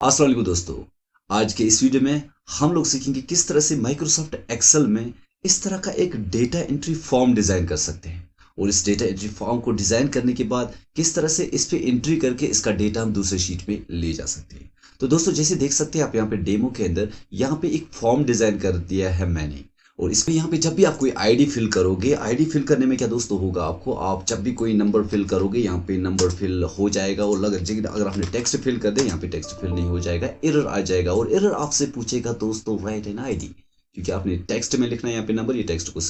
अस्सलाम वालेकुम दोस्तों। आज के इस वीडियो में हम लोग सीखेंगे किस तरह से माइक्रोसॉफ्ट एक्सेल में इस तरह का एक डेटा एंट्री फॉर्म डिजाइन कर सकते हैं और इस डेटा एंट्री फॉर्म को डिजाइन करने के बाद किस तरह से इस पे एंट्री करके इसका डेटा हम दूसरे शीट में ले जा सकते हैं। तो दोस्तों जैसे देख सकते हैं आप यहाँ पे डेमो के अंदर यहाँ पे एक फॉर्म डिजाइन कर दिया है मैंने। और इसमें यहाँ पे जब भी आप कोई आईडी फिल करोगे, आईडी फिल करने में क्या दोस्तों होगा, आपको आप जब भी कोई नंबर फिल करोगे यहाँ पे नंबर फिल हो जाएगा और अगर आपने टेक्स्ट फिल कर दे यहाँ पे टेक्स्ट फिल नहीं हो जाएगा, एरर आ जाएगा और एरर आपसे पूछेगा दोस्तों राइट एन आईडी, क्योंकि आपने टेक्स्ट में लिखना है यहाँ पे नंबर, ये टेक्स्ट को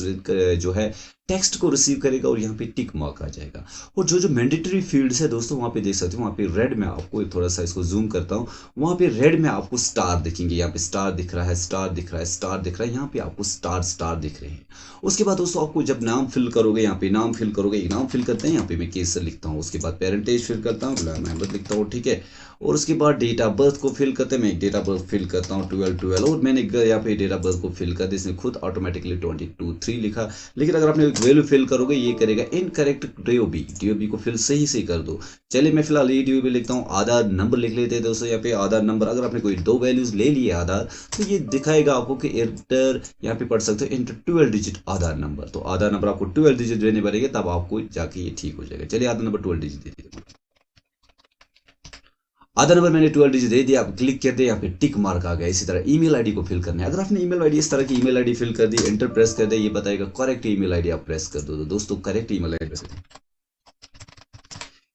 जो है टेक्स्ट को रिसीव करेगा और यहाँ पे टिक मार्क आ जाएगा। और जो मैंडेटरी फील्ड्स है दोस्तों वहाँ पे देख सकते हो, वहाँ पे रेड में आपको थोड़ा सा इसको जूम करता हूँ, वहाँ पे रेड में आपको स्टार दिखेंगे, यहाँ पे स्टार दिख रहा है, स्टार दिख रहा है, स्टार दिख रहा है, यहाँ पे आपको स्टार स्टार दिख रहे हैं। उसके बाद दोस्तों आपको जब नाम फिल करोगे, यहाँ पे नाम फिल करोगे, नाम फिल करते हैं, यहाँ पे मैं केसर लिखता हूँ, उसके बाद पेरेंटेज फिल करता हूँ, गुलाम अहमद लिखता हूँ, ठीक है। और उसके बाद डेट ऑफ बर्थ को फिल करते हैं, मैं डेट ऑफ बर्थ फिल करता हूँ 12/12 और मैंने यहाँ पे डेट ऑफ बर्थ को फिल कर दिया, इसने खुद ऑटोमेटिकली 22/3 लिखा। लेकिन अगर आपने वैल्यू फिल करोगे ये करेगा इनकरेक्ट डीओबी को फिल सही से कर दो। चलिए मैं फिलहाल ये डीओबी लिखता हूँ, आधार नंबर लिख लेते हैं दोस्तों। यहाँ पे आधार नंबर अगर आपने कोई 2 वैल्यूज ले लिए आधार, तो ये दिखाएगा आपको कि एंटर, यहाँ पे पढ़ सकते हो इंटर 12 डिजिट आधार नंबर। तो आधार नंबर आपको 12 डिजिट देने पड़ेगा, तब आपको जाके ये ठीक हो जाएगा। चलिए आधार नंबर 12 डिजिट दे दीजिए। आधार नंबर मैंने 12 डिजिट दे दिया, आप क्लिक कर दे, यहाँ पे टिक मार्क आ गया। इसी तरह ईमेल आईडी को फिल करना है, अगर आपने ईमेल आईडी इस तरह की ईमेल आईडी फिल कर दी, एंटर प्रेस कर दे, ये बताएगा करेक्ट ईमेल आईडी आप प्रेस कर दो। तो दोस्तों करेक्ट ईमेल आईडी प्रेस कर,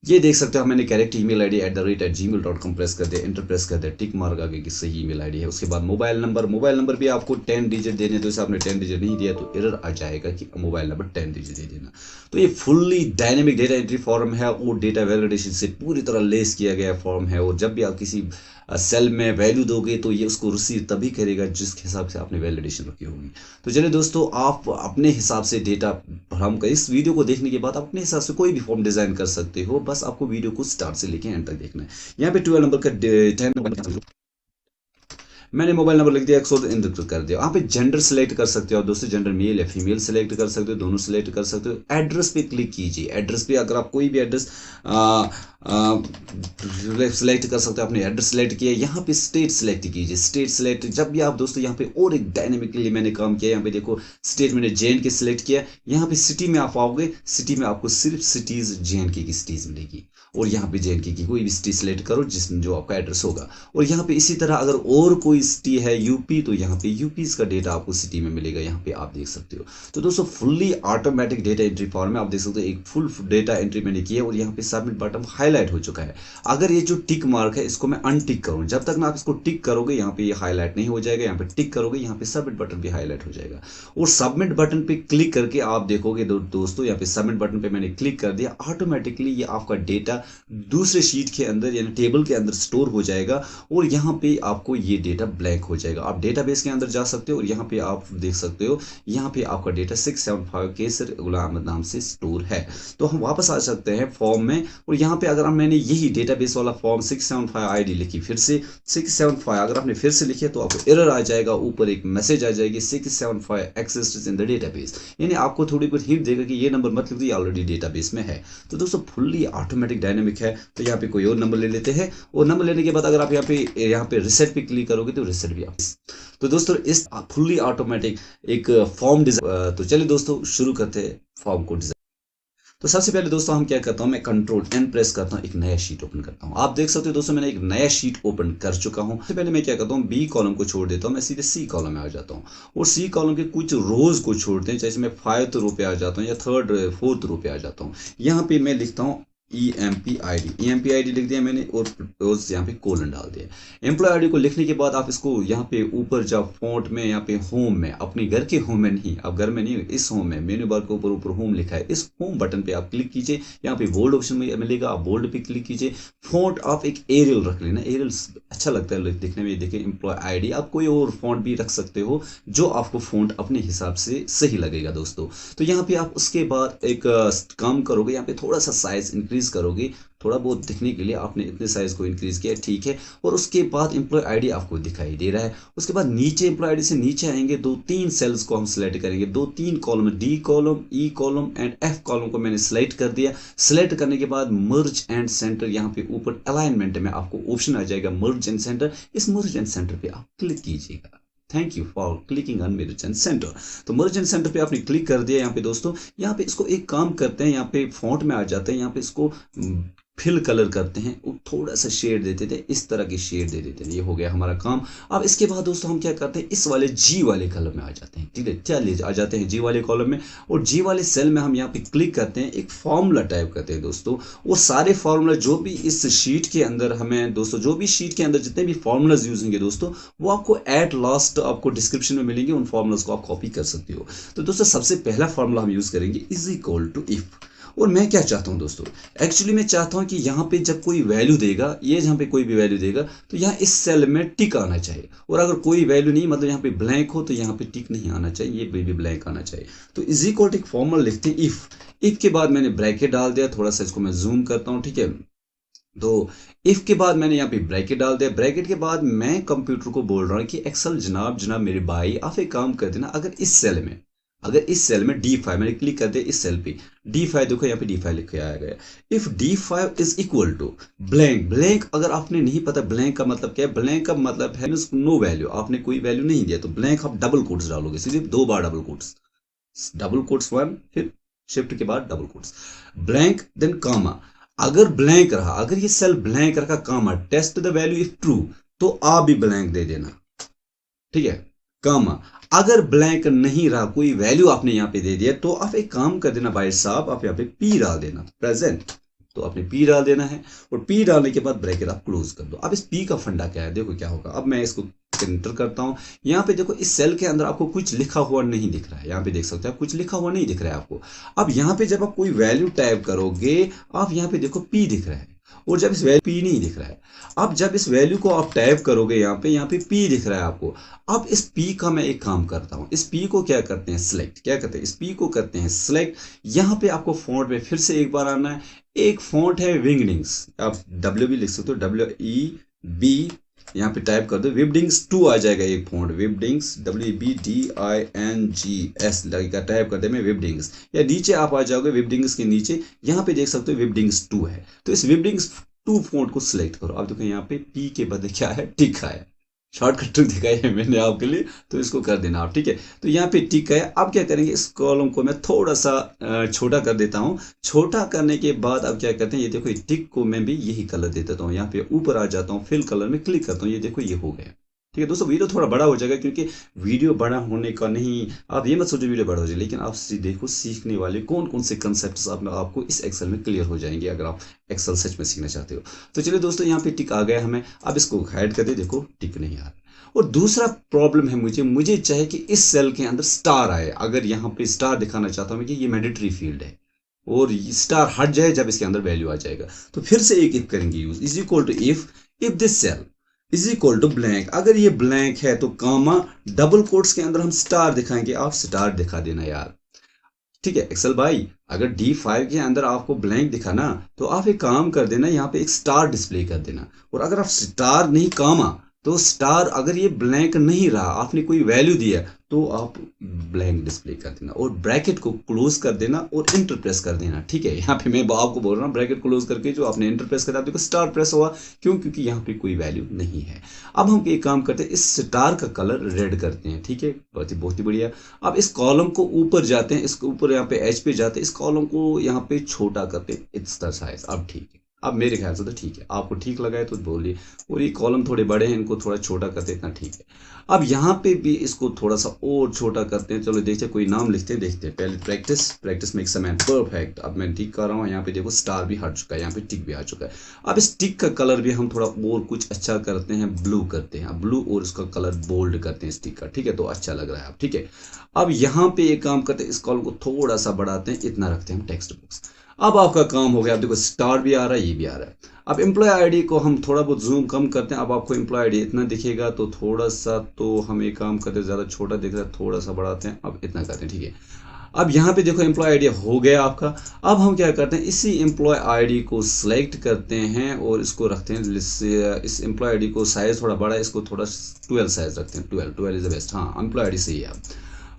ये देख सकते हो मैंने correct email ID @gmail.com press कर दिया, एंटर प्रेस कर दिया, टिक मार्क आ गया कि सही ईमेल आईडी है। उसके बाद मोबाइल नंबर भी आपको 10 डिजिट देने, तो आपने 10 डिजिट नहीं दिया तो एरर आ जाएगा कि मोबाइल नंबर 10 डिजिट दे देना। तो ये fully dynamic data entry form है और डेटा वैलिडेशन से पूरी तरह लेस किया गया फॉर्म है। और जब भी आप किसी सेल में वैल्यू दोगे तो ये उसको रिसीव तभी करेगा जिस हिसाब से आपने वैलिडेशन रखी होगी। तो चलिए दोस्तों, आप अपने हिसाब से डेटा फॉर्म का इस वीडियो को देखने के बाद अपने हिसाब से कोई भी फॉर्म डिजाइन कर सकते हो, बस आपको वीडियो को स्टार्ट से लेके एंड तक देखना है। यहाँ पे 12 नंबर का 10 नंबर मैंने मोबाइल नंबर लिख दिया, 100 इंटर कर दिया। यहाँ पे जेंडर सेलेक्ट कर सकते हो दोस्तों, जेंडर मेल या फीमेल सेलेक्ट कर सकते हो, दोनों सेलेक्ट कर सकते हो। एड्रेस पे क्लिक कीजिए, एड्रेस पे अगर आप कोई भी एड्रेस सेलेक्ट कर सकते हो। आपने एड्रेस सेलेक्ट किया, यहाँ पे स्टेट सेलेक्ट कीजिए, स्टेट सेलेक्ट। जब भी आप दोस्तों यहाँ पे और एक डायनेमिकली मैंने काम किया, यहाँ पे देखो स्टेट मैंने JNK सेलेक्ट किया, यहाँ पे सिटी में आप आओगे, सिटी में आपको सिर्फ सिटीज JNK की सिटीज मिलेगी और यहाँ पे JNK की कोई भी सिटी सेलेक्ट करो जिसमें जो आपका एड्रेस होगा। और यहाँ पे इसी तरह अगर और कोई सिटी है यूपी, तो यहाँ पे यूपी का डेटा आपको सिटी में मिलेगा, यहाँ पे आप देख सकते हो। तो दोस्तों fully automatic data entry form है, आप देख सकते हो एक फुल डेटा एंट्री मैंने किया और यहाँ पे सबमिट बटन हाईलाइट हो चुका है। अगर ये जो टिक मार्क है इसको मैं अनटिक करूँ, जब तक ना आप इसको टिक करोगे यहाँ पे ये हाईलाइट नहीं हो जाएगा, यहाँ पे टिक करोगे यहाँ पे सबमिट बटन भी हाईलाइट हो जाएगा। और सबमिट बटन पे क्लिक करके आप देखोगे दोस्तों, यहाँ पे सबमिट बटन पे मैंने क्लिक कर दिया, ऑटोमेटिकली ये आपका डेटा दूसरे शीट के अंदर यानी टेबल के अंदर स्टोर हो जाएगा और यहाँ पे आपको ये डेटा ब्लैंक हो जाएगा। आप डेटाबेस के अंदर जा सकते हो और यहाँ पे आप देख सकते हो यहाँ पे आपका डेटा 675 केसर गुलाम अहमद नाम से स्टोर है। तो हम वापस आ सकते हैं फॉर्म में और यहाँ पे अगर मैंने यही डेटाबेस वाला फॉर्म 675 आईडी लिखी, फिर से 675 अगर आपने फिर से लिखे तो आपको एरर आ जाएगा, ऊपर एक मैसेज आ जाएगी 675 एक्सिस्ट्स इन द डेटाबेस, यानी आपको थोड़ी बहुत हिंट देगा कि ये नंबर मत लिख दो, ये ऑलरेडी डेटाबेस में है। तो दोस्तों फुल्ली ऑटोमेटिक डायनेमिक है। तो यहाँ पे कोई और नंबर ले लेते हैं और नंबर लेने के बाद अगर आप यहाँ पे रिसेट पे क्लिक करोगे तो रिसेट भी आप। तो दोस्तों इस फुल्ली ऑटोमेटिक एक फॉर्म डिजाइन। तो चलिए दोस्तों शुरू करते हैं फॉर्म को डिजाइन। तो सबसे पहले दोस्तों हम क्या करता हूं, मैं Ctrl+N प्रेस करता हूं, एक नया शीट ओपन करता हूं। आप देख सकते हो दोस्तों मैंने एक नया शीट ओपन कर चुका हूं। सबसे पहले मैं क्या करता हूं, B कॉलम को छोड़ देता हूं, मैं सीधे C कॉलम में आ जाता हूं और C कॉलम के कुछ रोज को छोड़ते हैं, जैसे मैं 5th रो पे आ जाता हूं या 4th रो पे आ जाता हूं। यहाँ पे मैं लिखता हूँ EMP ID लिख दिया मैंने और यहाँ पे कोलन डाल दिया। एम्प्लॉय आईडी को लिखने के बाद आप इसको यहाँ पे ऊपर जब फॉन्ट में यहाँ पे होम में, अपने घर के होम में नहीं, आप घर में नहीं, इस होम में मेन्यू बार के ऊपर होम लिखा है, इस होम बटन पे आप क्लिक कीजिए, यहाँ पे बोल्ड ऑप्शन में मिलेगा, आप बोल्ड पे क्लिक कीजिए। फॉन्ट आप एक एरियल रख लेना, एरियल अच्छा लगता है दिखने में। देखिए एम्प्लॉय आईडी, आप कोई और फॉन्ट भी रख सकते हो जो आपको फॉन्ट अपने हिसाब से सही लगेगा दोस्तों। तो यहाँ पे आप उसके बाद एक काम करोगे, यहाँ पे थोड़ा सा साइज इंक्रीज करोगे थोड़ा बहुत दिखने के लिए आपने इतने साइज को इंक्रीज किया, ठीक है। और उसके बाद एम्प्लॉय आईडी आपको दिखाई दे रहा है। उसके बाद नीचे एम्प्लॉय आईडी से नीचे आएंगे, 2-3 सेल्स को हम सिलेक्ट करेंगे, 2-3 column, D column, E column and F column को मैंने सिलेक्ट कर दिया। सिलेक्ट करने के बाद मर्ज एंड सेंटर, यहाँ पे ऊपर अलाइनमेंट में आपको ऑप्शन आ जाएगा मर्ज एंड सेंटर। इस मर्ज एंड सेंटर पे आप क्लिक कीजिएगा। Thank you for clicking on merge and centre. तो मर्ज एंड सेंटर पे आपने क्लिक कर दिया। यहाँ पे दोस्तों, यहाँ पे इसको एक काम करते हैं, यहाँ पे फॉन्ट में आ जाते हैं, यहाँ पे इसको फिल कलर करते हैं, थोड़ा सा शेड देते थे, इस तरह की शेड दे देते हैं। ये हो गया हमारा काम। अब इसके बाद दोस्तों हम क्या करते हैं, इस वाले जी वाले कॉलम में आ जाते हैं, ठीक है। चलिए आ जाते हैं जी वाले कॉलम में, और जी वाले सेल में हम यहाँ पे क्लिक करते हैं, एक फॉर्मूला टाइप करते हैं दोस्तों। और सारे फॉर्मूला जो भी इस शीट के अंदर हमें दोस्तों, जो भी शीट के अंदर जितने भी फॉर्मूलाज यूज होंगे दोस्तों, वो आपको एट लास्ट आपको डिस्क्रिप्शन में मिलेंगे। उन फॉर्मूलाज को आप कॉपी कर सकते हो। तो दोस्तों सबसे पहला फॉर्मूला हम यूज करेंगे इज इक्वल टू इफ। और मैं क्या चाहता हूं दोस्तों, एक्चुअली मैं चाहता हूं कि यहाँ पे जब कोई वैल्यू देगा, ये जहाँ पे कोई भी वैल्यू देगा, तो यहाँ इस सेल में टिक आना चाहिए। और अगर कोई वैल्यू नहीं, मतलब यहाँ पे ब्लैंक हो, तो यहाँ पे टिक नहीं आना चाहिए, ये भी ब्लैंक आना चाहिए। तो इज इक्वल टू एक फॉर्मूला लिखते हैं इफ। इफ के बाद मैंने ब्रैकेट डाल दिया, थोड़ा सा इसको मैं जूम करता हूँ, ठीक है। तो इफ के बाद मैंने यहाँ पे ब्रैकेट डाल दिया। ब्रैकेट के बाद मैं कंप्यूटर को बोल रहा हूँ कि एक्सेल जनाब मेरे भाई, आप एक काम कर देना, अगर इस सेल में D5 मैंने क्लिक कर दिया, इस सेल पे D5, देखो यहाँ पे D5 लिख के आया गया। If D5 is equal to blank. Blank अगर आपने नहीं पता ब्लैंक का मतलब क्या है, ब्लैंक का मतलब है नो वैल्यू, आपने कोई वैल्यू नहीं दिया, तो ब्लैंक आप डबल कोट्स डालोगे, सिर्फ 2 बार डबल कोट्स 1, फिर शिफ्ट के बाद double quotes, blank then comma. अगर ब्लैंक रहा, अगर ये सेल ब्लैंक रखा, comma, test the value if true, तो आप भी ब्लैंक दे देना, ठीक है, कामा। अगर ब्लैंक नहीं रहा, कोई वैल्यू आपने यहाँ पे दे दिया, तो आप एक काम कर देना भाई साहब, आप यहाँ पे पी डाल देना, प्रेजेंट, तो आपने पी डाल देना है। और पी डालने के बाद ब्रैकेट आप क्लोज कर दो। अब इस पी का फंडा क्या है, देखो क्या होगा। अब मैं इसको एंटर करता हूं। यहाँ पे देखो इस सेल के अंदर आपको कुछ लिखा हुआ नहीं दिख रहा है, यहाँ पे देख सकते हैं आप, कुछ लिखा हुआ नहीं दिख रहा है आपको। अब यहाँ पे जब आप कोई वैल्यू टाइप करोगे, आप यहाँ पे देखो पी दिख रहा है, और जब इस वैल्यू पी नहीं दिख रहा है। अब जब इस वैल्यू को आप टाइप करोगे, यहाँ पे पी दिख रहा है आपको। अब इस पी का मैं एक काम करता हूं, इस पी को क्या करते हैं, सिलेक्ट, क्या करते हैं, इस पी को करते हैं सिलेक्ट। यहाँ पे आपको फॉन्ट में फिर से एक बार आना है। एक फॉन्ट है विंगडिंग्स, आप डब्ल्यू भी लिख सकते हो, WEB, यहाँ पे टाइप कर दो, विबडिंग्स 2 आ जाएगा एक फॉन्ट, विबडिंग्स, WBDINGS लगेगा, टाइप कर दे मैं विबडिंग्स, या नीचे आप आ जाओगे विबडिंग्स के नीचे, यहाँ पे देख सकते हो विबडिंग्स 2 है। तो इस विबडिंग्स 2 फॉन्ट को सिलेक्ट करो। अब देखो यहाँ पे पी के बदले क्या है, टिक है। शॉर्टकट ट्रिक दिखाई है मैंने आपके लिए, तो इसको कर देना आप, ठीक है। तो यहाँ पे टिक है। अब क्या करेंगे, इस कॉलम को मैं थोड़ा सा छोटा कर देता हूँ। छोटा करने के बाद अब क्या करते हैं, ये देखो ये टिक को मैं भी यही कलर दे देता हूँ। यहाँ पे ऊपर आ जाता हूँ, फिल कलर में क्लिक करता हूँ, ये देखो ये हो गया, ठीक है दोस्तों। वीडियो थोड़ा बड़ा हो जाएगा, क्योंकि वीडियो बड़ा होने का नहीं, आप ये मत सोचो वीडियो बड़ा हो जाए, लेकिन आप देखो सीखने वाले कौन कौन से कंसेप्ट आपको इस एक्सेल में क्लियर हो जाएंगे, अगर आप एक्सेल सच में सीखना चाहते हो। तो चलिए दोस्तों, यहाँ पे टिक आ गया हमें। अब इसको हाइड कर दे, देखो टिक नहीं आ रहा। और दूसरा प्रॉब्लम है मुझे चाहे कि इस सेल के अंदर स्टार आए। अगर यहाँ पे स्टार दिखाना चाहता हूँ कि ये मैंडेटरी फील्ड है, और स्टार हट जाए जब इसके अंदर वैल्यू आ जाएगा। तो फिर से एक इफ करेंगे use, is equal to if this cell is equal to blank. अगर ये ब्लैंक है तो कामा, डबल कोट्स के अंदर हम स्टार दिखाएंगे, आप स्टार दिखा देना यार, ठीक है एक्सेल भाई। अगर D5 के अंदर आपको ब्लैंक दिखा ना, तो आप एक काम कर देना, यहाँ पे एक स्टार डिस्प्ले कर देना। और अगर आप स्टार नहीं कामा, तो स्टार अगर ये ब्लैंक नहीं रहा, आपने कोई वैल्यू दिया, तो आप ब्लैंक डिस्प्ले कर देना, और ब्रैकेट को क्लोज कर देना और एंटर प्रेस कर देना, ठीक है। यहाँ पे मैं आपको बोल रहा हूँ, ब्रैकेट क्लोज करके जो आपने एंटर प्रेस करा, देखो स्टार प्रेस हुआ, क्यों, क्योंकि यहाँ पे कोई वैल्यू नहीं है। अब हम एक काम करते हैं, इस स्टार का कलर रेड करते हैं, ठीक है, बहुत ही बढ़िया। अब इस कॉलम को ऊपर जाते हैं, इसके ऊपर यहाँ पे एच पे जाते हैं, इस कॉलम को यहाँ पे छोटा करते हैं, इट्स द साइज। अब ठीक है, अब मेरे ख्याल से तो ठीक है, आपको ठीक लगा है तो बोलिए। और ये कॉलम थोड़े बड़े हैं, इनको थोड़ा छोटा करते हैं, इतना ठीक है। अब यहाँ पे भी इसको थोड़ा सा और छोटा करते हैं। चलो देखते हैं, कोई नाम लिखते हैं, देखते हैं। पहले practice makes a man perfect. अब मैं टिक कर रहा हूँ, यहाँ पे देखो स्टार भी हट चुका है, यहाँ पे टिक भी आ चुका है। अब इस टिक का कलर भी हम थोड़ा और कुछ अच्छा करते हैं, ब्लू करते हैं, ब्लू, और इसका कलर बोल्ड करते हैं स्टिक का, ठीक है, तो अच्छा लग रहा है अब, ठीक है। अब यहाँ पे एक काम करते हैं, इस कॉलम को थोड़ा सा बढ़ाते हैं, इतना रखते हैं हम टेक्स्ट बॉक्स। अब आपका काम हो गया। आप देखो स्टार भी आ रहा है, ये भी आ रहा है। अब एम्प्लॉय आईडी को हम थोड़ा बहुत जूम कम करते हैं। अब आपको एम्प्लॉय आईडी इतना दिखेगा, तो थोड़ा सा, तो हम एक काम करते हैं, ज़्यादा छोटा दिख रहा है, थोड़ा सा बढ़ाते हैं, अब इतना करते हैं, ठीक है। अब यहाँ पे देखो एम्प्लॉय आईडी हो गया आपका। अब हम क्या करते हैं, इसी एम्प्लॉय आईडी को सिलेक्ट करते हैं और इसको रखते हैं, इस एम्प्लॉय आईडी को साइज थोड़ा बड़ा है, इसको थोड़ा 12 साइज रखते हैं, 12 इज द बेस्ट। हाँ, एम्प्लॉय आईडी सही है।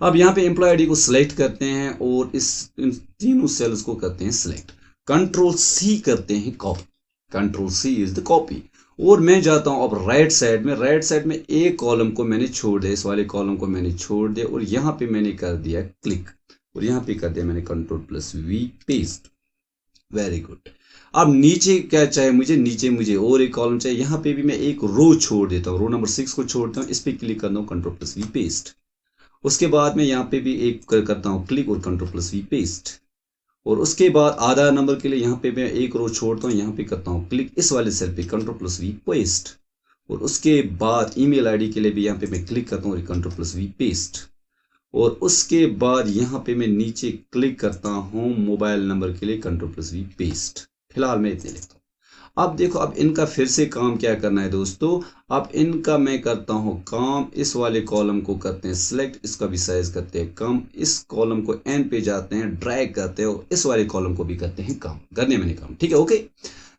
अब यहाँ पे एम्प्लॉय आईडी को सिलेक्ट करते हैं और इन तीनों सेल्स को करते हैं सिलेक्ट। कंट्रोल सी करते हैं copy, control C is the copy. और मैं जाता हूं अब राइट साइड में एक कॉलम को मैंने छोड़ दिया, इस वाले कॉलम को मैंने छोड़ दिया और यहाँ पे मैंने कर दिया क्लिक और यहाँ पे कर दिया मैंने Ctrl+V पेस्ट। Very good. अब नीचे क्या चाहिए मुझे और एक कॉलम चाहिए, यहाँ पे भी मैं एक रो छोड़ देता हूँ, रो नंबर 6 को छोड़ता हूँ, इस पे क्लिक करता हूँ Ctrl+V पेस्ट। उसके बाद मैं यहाँ पे भी एक करता हूँ क्लिक और Ctrl+V पेस्ट। और उसके बाद आधार नंबर के लिए यहाँ पे मैं एक रो छोड़ता हूँ, यहाँ पे करता हूँ क्लिक इस वाले सेल पे Ctrl+V पेस्ट। और उसके बाद ईमेल आईडी के लिए भी यहाँ पे मैं क्लिक करता हूँ Ctrl+V पेस्ट। और उसके बाद यहाँ पे मैं नीचे क्लिक करता हूँ मोबाइल नंबर के लिए Ctrl+V पेस्ट। फिलहाल मैं इतने लिखता हूँ। अब देखो, अब इनका फिर से काम क्या करना है दोस्तों, अब इनका मैं करता हूं काम, इस वाले कॉलम को करते हैं सिलेक्ट, इसका भी साइज करते हैं कम, इस कॉलम को एन पे जाते हैं ड्रैग करते हैं और इस वाले कॉलम को भी करते हैं कम, करने मैंने काम, ठीक है ओके।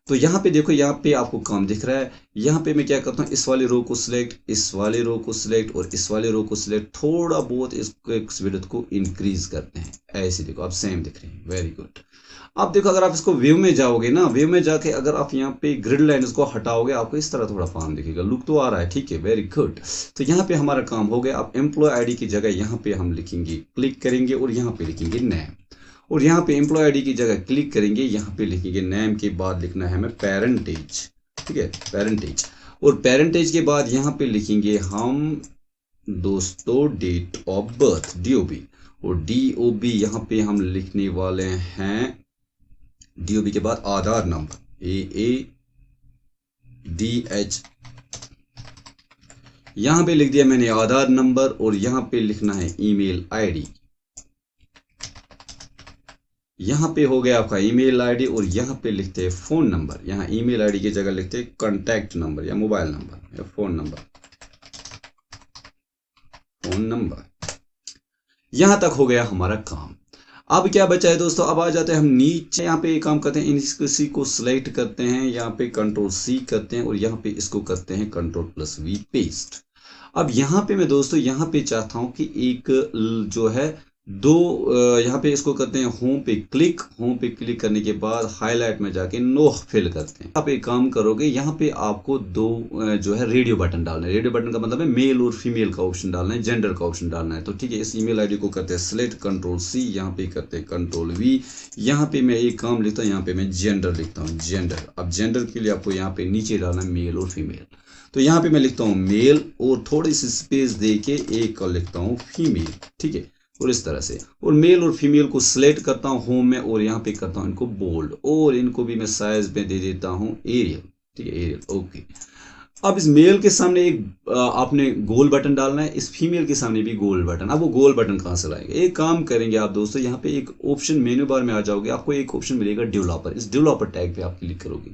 तो यहाँ पे देखो, यहाँ पे आपको काम दिख रहा है। यहाँ पे मैं क्या करता हूँ, इस वाले रो को सिलेक्ट, इस वाले रो को सिलेक्ट और इस वाले रो को सिलेक्ट, थोड़ा बहुत इसको विड्थ को इंक्रीज करते हैं, ऐसे देखो अब सेम दिख रहे हैं। Very good. अब देखो, अगर आप इसको व्यू में जाओगे ना, व्यू में जाके अगर आप यहाँ पे ग्रिड लाइन इसको हटाओगे, आपको इस तरह थोड़ा फॉर्म दिखेगा, लुक तो आ रहा है, ठीक है वेरी गुड। तो यहाँ पे हमारा काम हो गया। अब एम्प्लॉय आईडी की जगह यहाँ पे हम लिखेंगे, क्लिक करेंगे और यहाँ पे लिखेंगे नेम। और यहाँ पे एम्प्लॉय आईडी की जगह क्लिक करेंगे, यहाँ पे लिखेंगे नेम के बाद लिखना है हमें पेरेंटेज, ठीक है पेरेंटेज। और पेरेंटेज के बाद यहाँ पे लिखेंगे हम दोस्तों डेट ऑफ बर्थ DOB। और DOB यहाँ पे हम लिखने वाले हैं, DOB के बाद आधार नंबर AADH, यहां पे लिख दिया मैंने आधार नंबर। और यहां पे लिखना है ईमेल आईडी, यहां पे हो गया आपका ईमेल आईडी। और यहां पे लिखते हैं फोन नंबर, यहां ईमेल आईडी की जगह लिखते हैं कॉन्टैक्ट नंबर या मोबाइल नंबर या फोन नंबर, यहां तक हो गया हमारा काम। अब क्या बचा है दोस्तों, अब आ जाते हैं हम नीचे, यहाँ पे एक काम करते हैं, इसी को सिलेक्ट करते हैं, यहाँ पे Ctrl+C करते हैं और यहाँ पे इसको करते हैं Ctrl+V पेस्ट। अब यहाँ पे मैं दोस्तों यहाँ पे चाहता हूँ कि एक जो है यहाँ पे इसको करते हैं होम पे क्लिक करने के बाद हाईलाइट में जाके नो फिल करते हैं। आप एक काम करोगे, यहाँ पे आपको दो जो है रेडियो बटन डालना है। रेडियो बटन का मतलब है मेल और फीमेल का ऑप्शन डालना है, जेंडर का ऑप्शन डालना है। तो ठीक है, इस ईमेल आईडी को करते हैं सिलेक्ट, Ctrl+C, यहाँ पे करते हैं Ctrl+V। यहाँ पे मैं एक काम लिखता हूँ, यहाँ पे मैं जेंडर लिखता हूँ, जेंडर। अब जेंडर के लिए आपको यहाँ पे नीचे डालना है मेल और फीमेल। तो यहाँ पे मैं लिखता हूँ मेल और थोड़ी सी स्पेस दे के एक का लिखता हूँ फीमेल, ठीक है। और इस तरह से, और मेल और फीमेल को सिलेक्ट करता हूं होम में और यहाँ पे करता हूं इनको बोल्ड, और इनको भी मैं साइज में दे देता हूं एरियल, ठीक है एरियल ओके। अब इस मेल के सामने एक आपने गोल बटन डालना है, इस फीमेल के सामने भी गोल बटन। अब वो गोल बटन कहाँ से लाएंगे, एक काम करेंगे आप दोस्तों, यहाँ पे एक ऑप्शन मेन्यू बार में आ जाओगे, आपको एक ऑप्शन मिलेगा डेवलपर, इस डेवलपर टैग पे आप क्लिक करोगे।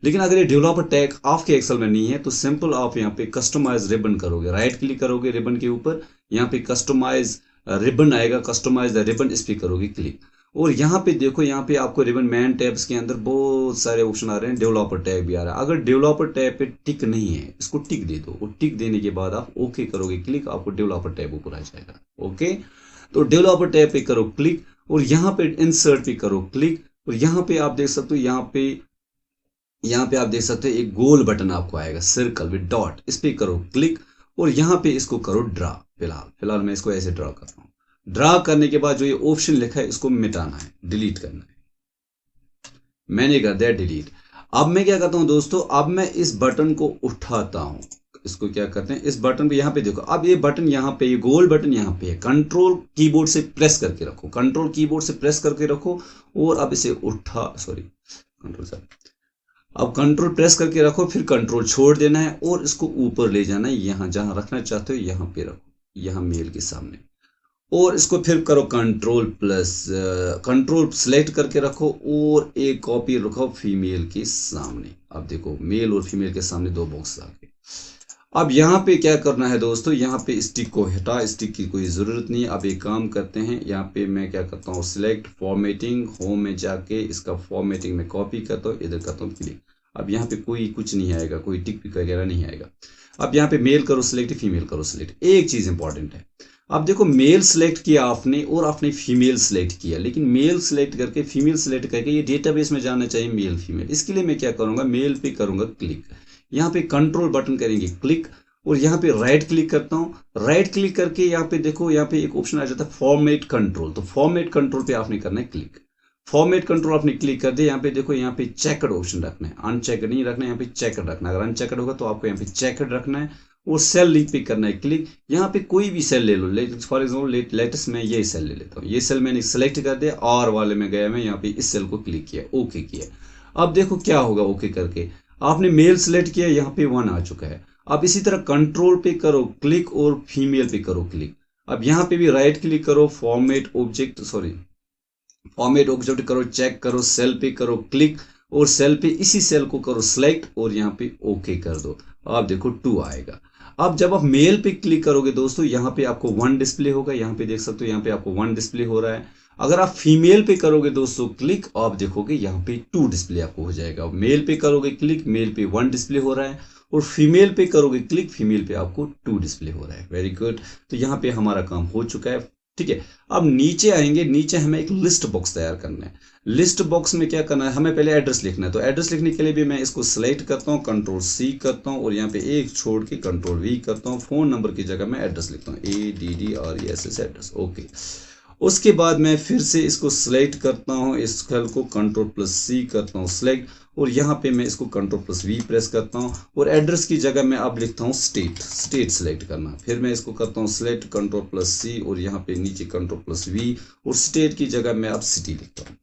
लेकिन अगर ये डेवलपर टैग आपके एक्सेल में नहीं है तो सिंपल आप यहाँ पे कस्टमाइज रिबन करोगे, राइट क्लिक करोगे रिबन के ऊपर, यहाँ पे कस्टमाइज रिबन आएगा, कस्टमाइज द रिबन, इस पे करोगे क्लिक। और यहाँ पे देखो, यहाँ पे आपको रिबन मैन टैब्स के अंदर बहुत सारे ऑप्शन आ रहे हैं, डेवलपर टैब भी आ रहा है। अगर डेवलपर टैब पे टिक नहीं है, इसको टिक दे दो, और टिक देने के बाद आप ओके करोगे क्लिक, आपको डेवलपर टैब ऊपर आ जाएगा ओके। तो डेवलपर टैब पे करो क्लिक और यहाँ पे इंसर्ट पे करो क्लिक। और यहाँ पे आप देख सकते हो, यहाँ पे आप देख सकते हो एक गोल बटन आपको आएगा सर्कल विद डॉट, इस पे करो क्लिक और यहाँ पे इसको करो ड्रा। फिलहाल मैं इसको ऐसे ड्रा कर रहा हूं। ड्रा करने के बाद जो ये ऑप्शन लिखा है इसको मिटाना है, डिलीट करना है, मैंने कर दिया डिलीट। अब मैं क्या करता हूं दोस्तों, अब मैं इस बटन को उठाता हूं, इसको क्या करते हैं, इस बटन पे यहाँ पे देखो, अब ये बटन यहाँ पे, ये गोल बटन यहाँ पे है, कंट्रोल कीबोर्ड से प्रेस करके रखो, कंट्रोल कीबोर्ड से प्रेस करके रखो और अब इसे अब कंट्रोल प्रेस करके रखो, फिर कंट्रोल छोड़ देना है और इसको ऊपर ले जाना है, यहाँ जहां रखना चाहते हो यहाँ पे रखो, यहाँ मेल के सामने। और इसको फिर करो कंट्रोल सेलेक्ट करके रखो और एक कॉपी रखो फीमेल के सामने। अब देखो मेल और फीमेल के सामने दो बॉक्स आ गए। अब यहाँ पे क्या करना है दोस्तों, यहाँ पे स्टिक को हटा, स्टिक की कोई ज़रूरत नहीं है। अब एक काम करते हैं, यहाँ पे मैं क्या करता हूँ, सिलेक्ट फॉर्मेटिंग, होम में जाके इसका फॉर्मेटिंग में कॉपी करता हूँ, इधर करता हूँ क्लिक। अब यहाँ पे कोई कुछ नहीं आएगा, कोई टिक पिक वगैरह नहीं आएगा। अब यहाँ पे मेल करो सिलेक्ट, फीमेल करो सिलेक्ट। एक चीज़ इंपॉर्टेंट है, अब देखो मेल सेलेक्ट किया आपने और आपने फीमेल सेलेक्ट किया, लेकिन मेल सेलेक्ट करके फीमेल सेलेक्ट करके ये डेटाबेस में जाना चाहिए मेल फीमेल। इसके लिए मैं क्या करूँगा, मेल पे करूँगा क्लिक, यहाँ पे कंट्रोल बटन करेंगे क्लिक, और यहाँ पे राइट क्लिक करता हूँ। राइट क्लिक करके यहाँ पे देखो, यहाँ पे एक ऑप्शन आ जाता है फॉर्मेट कंट्रोल, तो फॉर्मेट कंट्रोल पे आपने करना है क्लिक। फॉर्मेट कंट्रोल आपने क्लिक कर दिया। यहाँ पे देखो, यहाँ पे चेकड ऑप्शन रखना है, अनचेकड नहीं रखना है, यहाँ पे चेकड रखना है। अगर अनचेकड होगा तो आपको यहाँ पे चेकड रखना है, और सेल लिंक पे करना है क्लिक। यहाँ पे कोई भी सेल ले लो, फॉर एग्जाम्पल लेटेस्ट मैं ये सेल ले लेता हूँ, ये सेल मैंने सेलेक्ट कर दिया, और वाले में गया मैं, यहाँ पे इस सेल को क्लिक किया, ओके किया। अब देखो क्या होगा, ओके करके आपने मेल सेलेक्ट किया, यहाँ पे 1 आ चुका है। अब इसी तरह कंट्रोल पे करो क्लिक और फीमेल पे करो क्लिक। अब यहाँ पे भी राइट क्लिक करो, फॉर्मेट ऑब्जेक्ट करो, चेक करो, सेल पे करो क्लिक, और सेल पे इसी सेल को करो सिलेक्ट, और यहाँ पे ओके कर दो। अब देखो 2 आएगा। अब जब आप मेल पे क्लिक करोगे दोस्तों, यहाँ पे आपको 1 डिस्प्ले होगा, यहाँ पे देख सकते हो, यहाँ पे आपको 1 डिस्प्ले हो रहा है। अगर आप फीमेल पे करोगे दोस्तों क्लिक, आप देखोगे यहाँ पे 2 डिस्प्ले आपको हो जाएगा। मेल पे करोगे क्लिक, मेल पे 1 डिस्प्ले हो रहा है, और फीमेल पे करोगे क्लिक, फीमेल पे आपको 2 डिस्प्ले हो रहा है। वेरी गुड, तो यहाँ पे हमारा काम हो चुका है, ठीक है। अब नीचे आएंगे, नीचे हमें एक लिस्ट बॉक्स तैयार करना है। लिस्ट बॉक्स में क्या करना है, हमें पहले एड्रेस लिखना है। तो एड्रेस लिखने के लिए भी मैं इसको सिलेक्ट करता हूँ, कंट्रोल सी करता हूँ, और यहाँ पे एक छोड़ के कंट्रोल वी करता हूँ। फोन नंबर की जगह मैं एड्रेस लिखता हूँ, ADDRESS एड्रेस, ओके। उसके बाद मैं फिर से इसको सिलेक्ट करता हूँ, इस सेल को कंट्रोल प्लस सी करता हूँ सिलेक्ट, और यहाँ पे मैं इसको कंट्रोल प्लस वी प्रेस करता हूँ, और एड्रेस की जगह मैं अब लिखता हूँ स्टेट सेलेक्ट करना। फिर मैं इसको करता हूँ सिलेक्ट, कंट्रोल प्लस सी, और यहाँ पे नीचे कंट्रोल प्लस वी, और स्टेट की जगह मैं अब सिटी लिखता हूँ।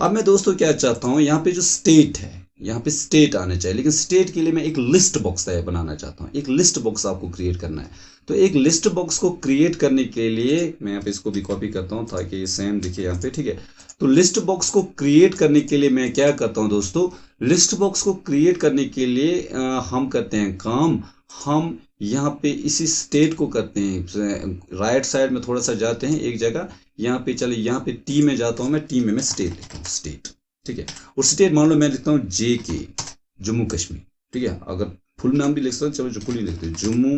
अब मैं दोस्तों क्या चाहता हूँ, यहाँ पे जो स्टेट है, यहाँ पे स्टेट आने चाहिए, लेकिन स्टेट के लिए मैं एक लिस्ट बॉक्स बनाना चाहता हूँ। एक लिस्ट बॉक्स आपको क्रिएट करना है। तो एक लिस्ट बॉक्स को क्रिएट करने के लिए मैं यहाँ पे इसको भी कॉपी करता हूँ ताकि ये सेम दिखे यहाँ पे, ठीक है। तो लिस्ट बॉक्स को क्रिएट करने के लिए मैं क्या करता हूँ दोस्तों, लिस्ट बॉक्स को क्रिएट करने के लिए हम करते हैं काम, हम यहाँ पे इसी स्टेट को करते हैं, राइट साइड में थोड़ा सा जाते हैं एक जगह, यहाँ पे चलिए, यहाँ पे टी में जाता हूँ मैं, टी में मैं स्टेट लिखता हूँ, स्टेट, ठीक है। और स्टेट मान लो मैं लिखता हूँ JK, जम्मू कश्मीर, ठीक है। अगर फुल नाम भी लिख सकते, चलो जो फुल ही लिखते हैं, जम्मू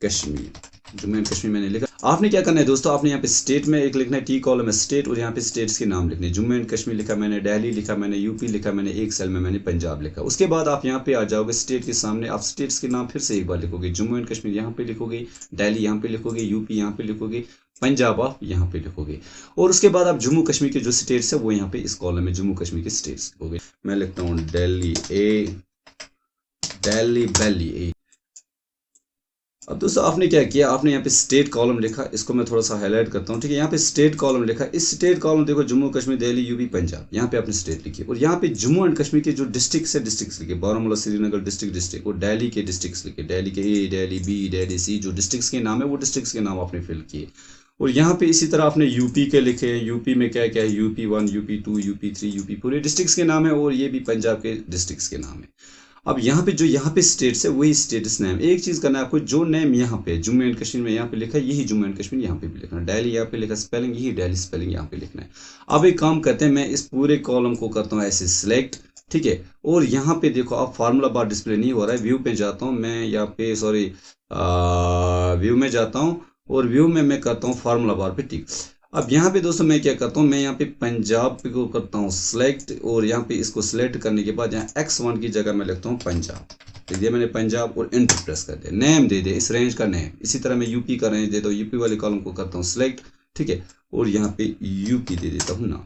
एंड कश्मीर मैंने लिखा। आपने क्या करना है दोस्तों, आपने यहाँ पे स्टेट में एक लिखना है, टी कॉलम में स्टेट, और यहाँ पे स्टेट्स के नाम लिखने, जम्मू एंड कश्मीर लिखा मैंने, दिल्ली लिखा मैंने, यूपी लिखा मैंने, एक सेल में मैंने पंजाब लिखा। उसके बाद आप यहाँ पे आ जाओगे, स्टेट के सामने आप स्टेट्स के नाम फिर से एक बार लिखोगे, जम्मू एंड कश्मीर यहाँ पे लिखोगे, दिल्ली यहाँ पे लिखोगे, यूपी यहाँ पे लिखोगे, पंजाब आप यहाँ पे लिखोगे, और उसके बाद आप जम्मू कश्मीर के जो स्टेट्स है वो यहाँ पे इस कॉलम में जम्मू कश्मीर के स्टेट्स लिखोगे। मैं लिखता हूँ दिल्ली वैली A। अब दोस्तों आपने क्या किया, आपने यहाँ पे स्टेट कॉलम लिखा, इसको मैं थोड़ा सा हाईलाइट करता हूँ, ठीक है। यहाँ पे स्टेट कॉलम लिखा, इस स्टेट कॉलम देखो, जम्मू कश्मीर, दिल्ली, यूपी, पंजाब, यहाँ पे आपने स्टेट लिखी, और यहाँ पे जम्मू एंड कश्मीर के जो डिस्ट्रिक्ट्स है, डिस्ट्रिक्ट्स लिखे, बारामूला, श्रीनगर डिस्ट्रिक्ट, और दिल्ली के डिस्ट्रिक्ट्स लिखे, दिल्ली के A, Delhi B, Delhi C, जो डिस्ट्रिक्ट्स के नाम है वो डिस्ट्रिक्ट्स के नाम आपने फिल किए। और यहाँ पे इसी तरह आपने यूपी के लिखे, यूपी में क्या क्या है, UP1, UP2, UP3, UP, पूरे डिस्ट्रिक्ट्स के नाम है, और ये भी पंजाब के डिस्ट्रिक्ट्स के नाम है। अब यहाँ पे जो यहाँ पे स्टेट्स है वही स्टेट्स नेम, एक चीज़ करना है आपको, जो नेम यहाँ पे जम्मू एंड कश्मीर में यहाँ पे लिखा है, यही जम्मू एंड कश्मीर यहाँ पे भी लिखना है, दिल्ली यहाँ पे लिखा स्पेलिंग, यही दिल्ली स्पेलिंग यहाँ पे लिखना है। अब एक काम करते हैं, मैं इस पूरे कॉलम को करता हूँ ऐसे सिलेक्ट, ठीक है। और यहाँ पे देखो, अब फार्मूला बार डिस्प्ले नहीं हो रहा है, व्यू पे जाता हूँ मैं, यहाँ पे सॉरी व्यू में जाता हूँ, और व्यू में मैं करता हूँ फार्मूला बार पे टिक। अब यहाँ पे दोस्तों मैं क्या करता हूँ, मैं यहाँ पे पंजाब को करता हूँ सिलेक्ट, और यहाँ पे इसको सिलेक्ट करने के बाद यहाँ X1 की जगह मैं लिखता हूँ पंजाब, दे दिया मैंने पंजाब, और एंटर प्रेस कर दिया। नेम दे दे इस रेंज का नेम, इसी तरह मैं यूपी का रेंज देता हूँ, यूपी वाले कॉलम को करता हूँ सिलेक्ट, ठीक है, और यहाँ पे यूपी दे देता हूँ नाम।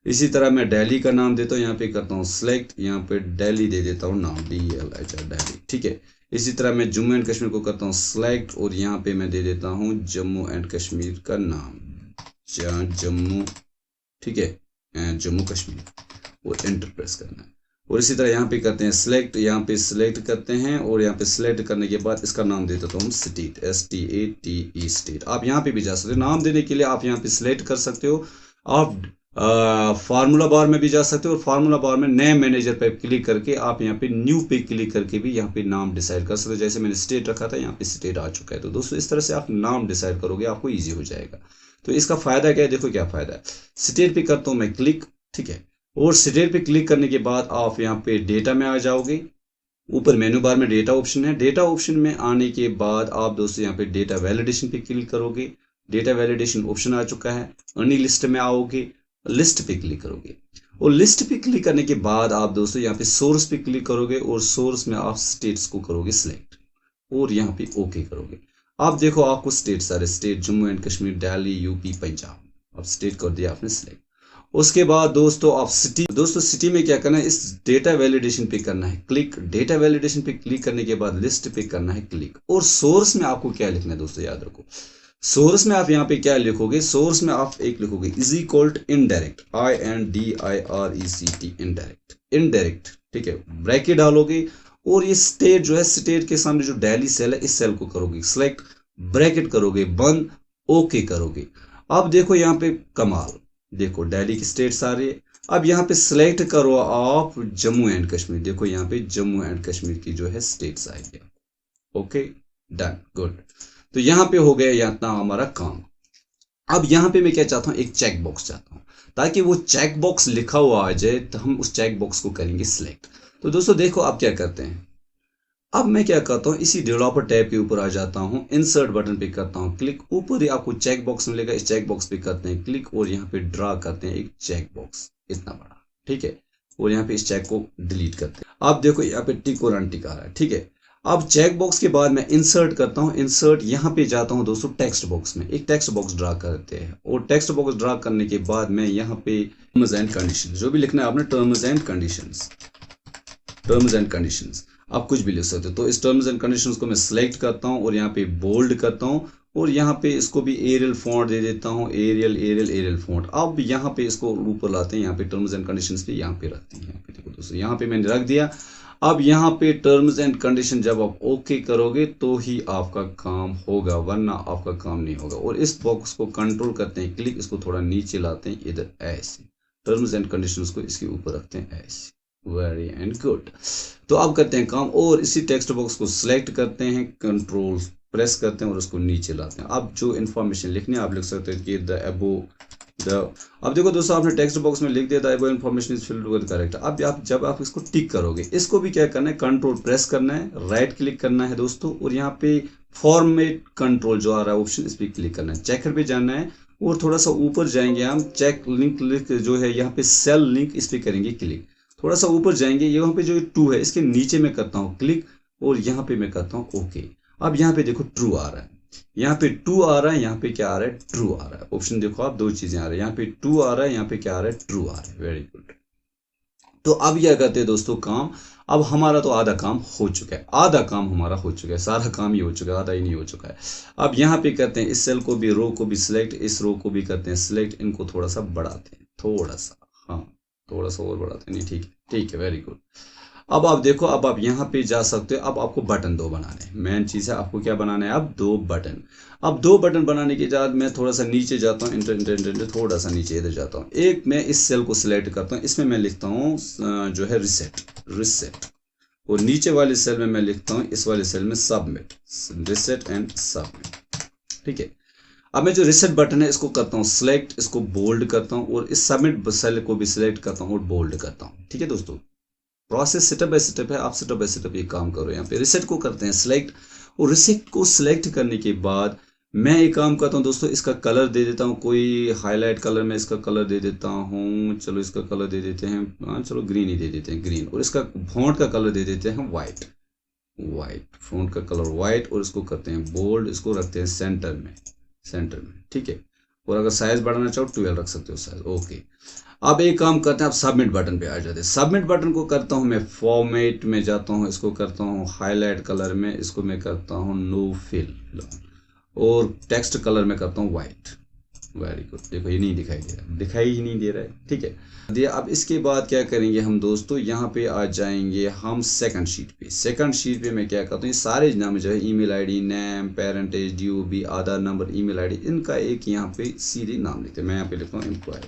इसी तरह मैं दिल्ली का नाम देता हूँ, यहाँ पे करता हूँ सिलेक्ट, यहाँ पे दिल्ली दे देता हूँ नाम, DLHI दिल्ली, ठीक है। इसी तरह मैं जम्मू एंड कश्मीर को करता हूँ सिलेक्ट, और यहाँ पे मैं दे देता हूँ जम्मू एंड कश्मीर का नाम, जम्मू, ठीक है, जम्मू कश्मीर, और एंटर प्रेस करना है। और इसी तरह यहाँ पे करते हैं सिलेक्ट, यहाँ पे सिलेक्ट करते हैं, और यहाँ पे सिलेक्ट करने के बाद इसका नाम दे देता हूँ स्टेट, STATE स्टेट। आप यहाँ पे भी जा सकते हो, नाम देने के लिए आप यहाँ पे सिलेक्ट कर सकते हो, आप फार्मूला बार में भी जा सकते हो और फार्मूला बार में नए मैनेजर पे क्लिक करके आप यहाँ पे न्यू पे क्लिक करके भी यहाँ पे नाम डिसाइड कर सकते हो। जैसे मैंने स्टेट रखा था, यहाँ पे स्टेट आ चुका है। तो दोस्तों इस तरह से आप नाम डिसाइड करोगे, आपको ईजी हो जाएगा। तो इसका फायदा क्या है, देखो क्या फायदा है। स्टेट पे करता हूँ मैं क्लिक, ठीक है, और स्टेट पे क्लिक करने के बाद आप यहाँ पे डेटा में आ जाओगे। ऊपर मेनू बार में डेटा ऑप्शन है। डेटा ऑप्शन में आने के बाद आप दोस्तों यहाँ पे डेटा वैलिडेशन पे क्लिक करोगे। डेटा वैलिडेशन ऑप्शन आ चुका है। अर्नी लिस्ट में आओगे, लिस्ट पे क्लिक करोगे और लिस्ट पे क्लिक करने के बाद आप दोस्तों यहाँ पे सोर्स पे क्लिक करोगे और सोर्स में आप स्टेट्स को करोगे सिलेक्ट और यहाँ पे ओके करोगे। आप देखो आपको स्टेट सारे state Jammu and Kashmir, Delhi, UP, Punjab, अब स्टेट कर दिया आपने सिलेक्ट। उसके बाद दोस्तों आप सिटी, दोस्तों सिटी में क्या करना है, इस डेटा वैलिडेशन पे करना है क्लिक। डेटा वैलिडेशन पे क्लिक करने के बाद लिस्ट पे करना है क्लिक और सोर्स में आपको क्या लिखना है दोस्तों, याद रखो। सोर्स में आप यहाँ पे क्या लिखोगे, सोर्स में आप एक लिखोगे is equal to indirect, INDIRECT, indirect, indirect, ठीक है, ब्रैकेट डालोगे और ये स्टेट जो है, स्टेट के सामने जो दिल्ली सेल है, इस सेल को करोगे सिलेक्ट, ब्रैकेट करोगे बंद, ओके करोगे। अब देखो यहाँ पे कमाल, देखो दिल्ली की स्टेट्स आ रही है। अब यहाँ पे सिलेक्ट करो आप जम्मू एंड कश्मीर, देखो यहाँ पे जम्मू एंड कश्मीर की जो है स्टेट्स आएगी। Okay done, good. तो यहाँ पे हो गया इतना हमारा काम। अब यहाँ पे मैं क्या चाहता हूँ, एक चेक बॉक्स चाहता हूँ, ताकि वो चेक बॉक्स लिखा हुआ आ जाए तो हम उस चेक बॉक्स को करेंगे सिलेक्ट। तो दोस्तों देखो आप क्या करते हैं, अब मैं क्या करता हूँ, इसी डेवलपर टैब के ऊपर आ जाता हूँ, इंसर्ट बटन पे करता हूँ क्लिक, ऊपर ही आपको चेक बॉक्स मिलेगा, इस चेक बॉक्स पे करते हैं क्लिक और यहाँ पे ड्रा करते हैं एक चेक बॉक्स इतना बड़ा, ठीक है, और यहाँ पे इस चेक को डिलीट करते हैं। आप देखो यहाँ पे टिक और अनटिक आ रहा है, ठीक है। अब चेक बॉक्स के बाद मैं इंसर्ट करता हूँ, इंसर्ट यहाँ पे जाता हूँ दोस्तों टेक्स्ट बॉक्स में, एक टेक्स्ट बॉक्स ड्रा करते हैं और टेक्स्ट बॉक्स ड्रा करने के बाद मैं यहाँ पे टर्म्स एंड कंडीशंस, जो भी लिखना है आपने, terms and conditions, terms and conditions आप कुछ भी लिख सकते हो। तो इस टर्म्स एंड कंडीशंस को मैं सिलेक्ट करता हूँ और यहाँ पे बोल्ड करता हूँ और यहाँ पे इसको भी एरियल फॉन्ट दे देता हूँ, एरियल एरियल एरियल फॉन्ट। अब यहाँ पे इसको ऊपर लाते हैं, यहाँ पे टर्म्स एंड कंडीशंस पे यहाँ पे रखते हैं, यहाँ पे देखो दोस्तों, यहाँ पे मैंने रख दिया। अब यहाँ पे टर्म्स एंड कंडीशन जब आप ओके करोगे तो ही आपका काम होगा, वरना आपका काम नहीं होगा। और इस बॉक्स को कंट्रोल करते हैं क्लिक, इसको थोड़ा नीचे लाते हैं इधर ऐसे, टर्म्स एंड कंडीशंस को इसके ऊपर रखते हैं ऐसे, वेरी एंड गुड। तो अब करते हैं काम और इसी टेक्स्ट बॉक्स को सिलेक्ट करते हैं, कंट्रोल प्रेस करते हैं और उसको नीचे लाते हैं। अब जो इन्फॉर्मेशन लिखनी है आप लिख सकते हैं कि द अबो द, अब देखो दोस्तों आपने टेक्स्ट बॉक्स में लिख दिया the above information is filled with correct. अब आप जब आप इसको टिक करोगे, इसको भी क्या करना है, कंट्रोल प्रेस करना है, राइट क्लिक करना है दोस्तों और यहाँ पे फॉर्मेट कंट्रोल जो आ रहा है ऑप्शन, इस पर क्लिक करना है, चेकर पे जाना है और थोड़ा सा ऊपर जाएंगे हम, चेक लिंक जो है यहाँ पे सेल लिंक, इस पर करेंगे क्लिक, थोड़ा सा ऊपर जाएंगे, यहाँ पे जो 2 है इसके नीचे में करता हूँ क्लिक और यहाँ पे मैं करता हूँ ओके। अब यहाँ पे देखो ट्रू आ रहा है, यहाँ पे 2 आ रहा है, यहाँ पे क्या आ रहा है, ट्रू आ रहा है। ऑप्शन देखो आप, 2 चीजें आ रही है, यहाँ पे 2 आ रहा है, यहाँ पे क्या आ रहा है, ट्रू आ रहा है, वेरी गुड। तो अब क्या करते हैं दोस्तों काम, अब हमारा तो आधा काम हो चुका है, आधा काम हमारा हो चुका है, सारा काम ही हो चुका है, आधा ही नहीं हो चुका है। अब यहाँ पे करते हैं इस सेल को भी, रो को भी सिलेक्ट, इस रो को भी करते हैं सिलेक्ट, इनको थोड़ा सा बढ़ाते हैं, थोड़ा सा, हाँ थोड़ा सा और बढ़ाते हैं, नहीं ठीक है, ठीक है, वेरी गुड। अब आप देखो, अब आप यहाँ पे जा सकते हो। अब आपको बटन 2 बनाने हैं, मेन चीज़ है आपको क्या बनाना है, अब 2 बटन। अब 2 बटन बनाने के बाद मैं थोड़ा सा नीचे जाता हूँ, इंटर थोड़ा सा नीचे इधर जाता हूँ। एक मैं इस सेल को सिलेक्ट करता हूँ, इसमें मैं लिखता हूँ जो है रिसेट, रिसेट, और नीचे वाले सेल में मैं लिखता हूँ, इस वाले सेल में सबमिट, रिसेट एंड सबमिट, ठीक है। अब मैं जो रिसेट बटन है इसको करता हूँ सिलेक्ट, इसको बोल्ड करता हूँ और इस सबमिट सेल को भी सिलेक्ट करता हूँ और बोल्ड करता हूँ, ठीक है दोस्तों। प्रोसेस स्टेप बाय स्टेप है, आप स्टेप बाय स्टेप ये काम करो। यहाँ पे रिसेट को करते हैं सिलेक्ट और रिसेट को सिलेक्ट करने के बाद मैं एक काम करता हूँ दोस्तों, इसका कलर दे देता हूँ, कोई हाईलाइट कलर में इसका कलर दे देता हूँ, चलो इसका कलर दे देते हैं, हाँ चलो ग्रीन ही दे देते हैं, ग्रीन, और इसका फॉन्ट का कलर दे देते हैं वाइट, वाइट, फॉन्ट का कलर वाइट, और इसको करते हैं बोल्ड, इसको रखते हैं सेंटर में, सेंटर में, ठीक है। और अगर साइज बढ़ाना चाहो 12 रख सकते हो साइज, ओके। अब एक काम करते हैं, आप सबमिट बटन पे आ जाते हैं। सबमिट बटन को करता हूं मैं फॉर्मेट में जाता हूं, इसको करता हूं हाईलाइट कलर में, इसको मैं करता हूं नो फिल, और टेक्स्ट कलर में करता हूं वाइट, वेरी गुड। देखो ये नहीं दिखाई दे रहा, दिखाई ही नहीं दे रहा है, ठीक है दिया। अब इसके बाद क्या करेंगे हम दोस्तों, यहाँ पे आ जाएंगे हम सेकंड शीट पे। सेकंड शीट पे मैं क्या करता हूँ, ये सारे नाम जो है email ID, name, parentage, DOB, आधार नंबर, ईमेल आईडी, इनका एक यहाँ पे सीधे नाम लिखते हैं। मैं यहाँ पे लिखता हूँ एम्प्लॉय,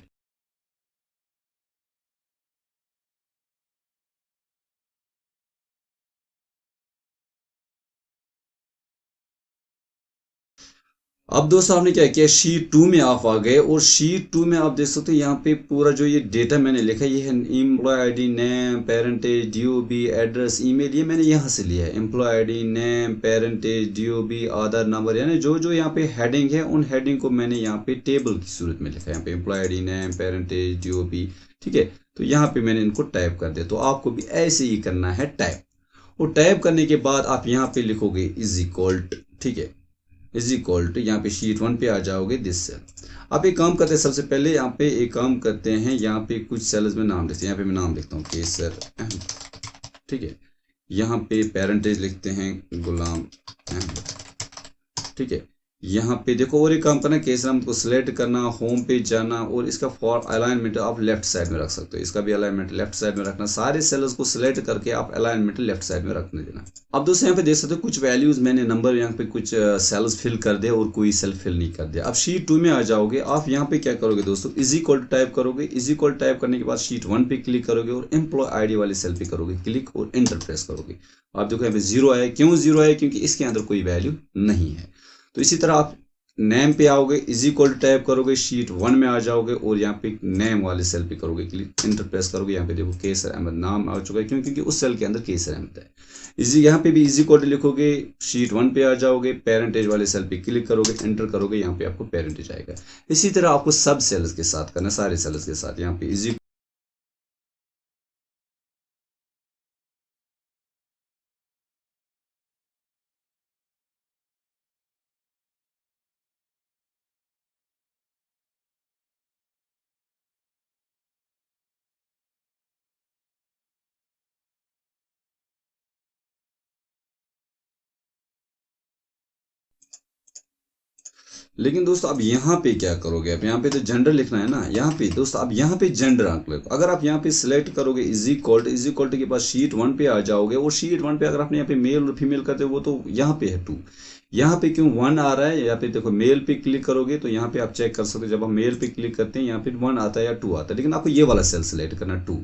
अब दोस्तों आपने क्या किया, शीट 2 में आप आ गए और शीट 2 में आप देख सकते हो यहाँ पे पूरा जो ये डेटा मैंने लिखा है, ये है employee ID, name, parentage, DOB, address, email, ये मैंने यहाँ से लिया है। Employee ID, name, parentage, DOB, Aadhaar number, यानी जो जो यहाँ पे हेडिंग है उन हेडिंग को मैंने यहाँ पे टेबल की सूरत में लिखा है। यहाँ पे employee ID, name, parentage, DOB, ठीक है। तो यहाँ पे मैंने इनको टाइप कर दिया। तो आपको भी ऐसे ही करना है टाइप, और टाइप करने के बाद आप यहाँ पे लिखोगे इज इक्वल, ठीक है, इज इक्वल टू, यहाँ पे शीट 1 पे आ जाओगे दिस सेल। आप एक काम करते हैं, सबसे पहले यहाँ पे एक काम करते हैं, यहाँ पे कुछ सेल्स में नाम लिखते हैं। यहाँ पे मैं नाम लिखता हूँ केसर अहमद, ठीक है। यहाँ पे पेरेंटेज लिखते हैं गुलाम अहमद, ठीक है। यहाँ पे देखो और एक काम करना, केसर अहमद को सिलेक्ट करना, होम पे जाना, और इसका फॉर अलाइनमेंट आप लेफ्ट साइड में रख सकते हो। इसका भी अलाइनमेंट लेफ्ट साइड में रखना, सारे सेल्स को सिलेक्ट करके आप अलाइनमेंट लेफ्ट साइड में रखने देना। अब दोस्तों यहाँ पे देख सकते हो कुछ वैल्यूज मैंने नंबर यहाँ पे कुछ सेल्स फिल कर दिया और कोई सेल फिल नहीं कर दिया। अब शीट 2 में आ जाओगे, आप यहाँ पे क्या करोगे दोस्तों, इज इक्वल टू टाइप करोगे। इज इक्वल टाइप करने के बाद शीट 1 पे क्लिक करोगे और एम्प्लॉय आईडी वाले सेल पे करोगे क्लिक और एंटर प्रेस करोगे। आप देखो यहाँ पे 0 आया। क्यों 0 आया? क्योंकि इसके अंदर कोई वैल्यू नहीं है। तो इसी तरह आप नेम पे आओगे, इज इक्वल टू टाइप करोगे, शीट 1 में आ जाओगे और यहाँ पे नेम वाले सेल पे करोगे क्लिक, एंटर प्रेस करोगे। यहाँ पे देखो केसर अहमद नाम आ चुका है, क्यों? क्योंकि उस सेल के अंदर केसर अहमद है। यहाँ पे भी इज इक्वल टू लिखोगे, शीट 1 पे आ जाओगे, पेरेंटेज वाले सेल पे क्लिक करोगे, एंटर करोगे, यहाँ पे आपको पेरेंटेज आएगा। इसी तरह आपको सब सेल्स के साथ करना, सारे सेल्स के साथ। यहाँ पे इज लेकिन दोस्तों अब यहाँ पे क्या करोगे, अब यहाँ पे तो जेंडर लिखना है ना। यहाँ पे दोस्तों अब यहाँ पे जेंडर आंक लिखो। अगर आप यहाँ पे सिलेक्ट करोगे इज इक्वल टू के पास शीट 1 पे आ जाओगे, और शीट 1 पे अगर आपने यहाँ पे मेल और फीमेल करते हो, वो तो यहाँ पे है 2। यहाँ पे क्यों 1 आ रहा है? यहाँ पे देखो मेल पे क्लिक करोगे तो यहाँ पे आप चेक कर सकते हो, जब हम मेल पे क्लिक करते हैं यहाँ पे 1 आता है या 2 आता है, लेकिन आपको ये वाला सेल सिलेक्ट करना 2।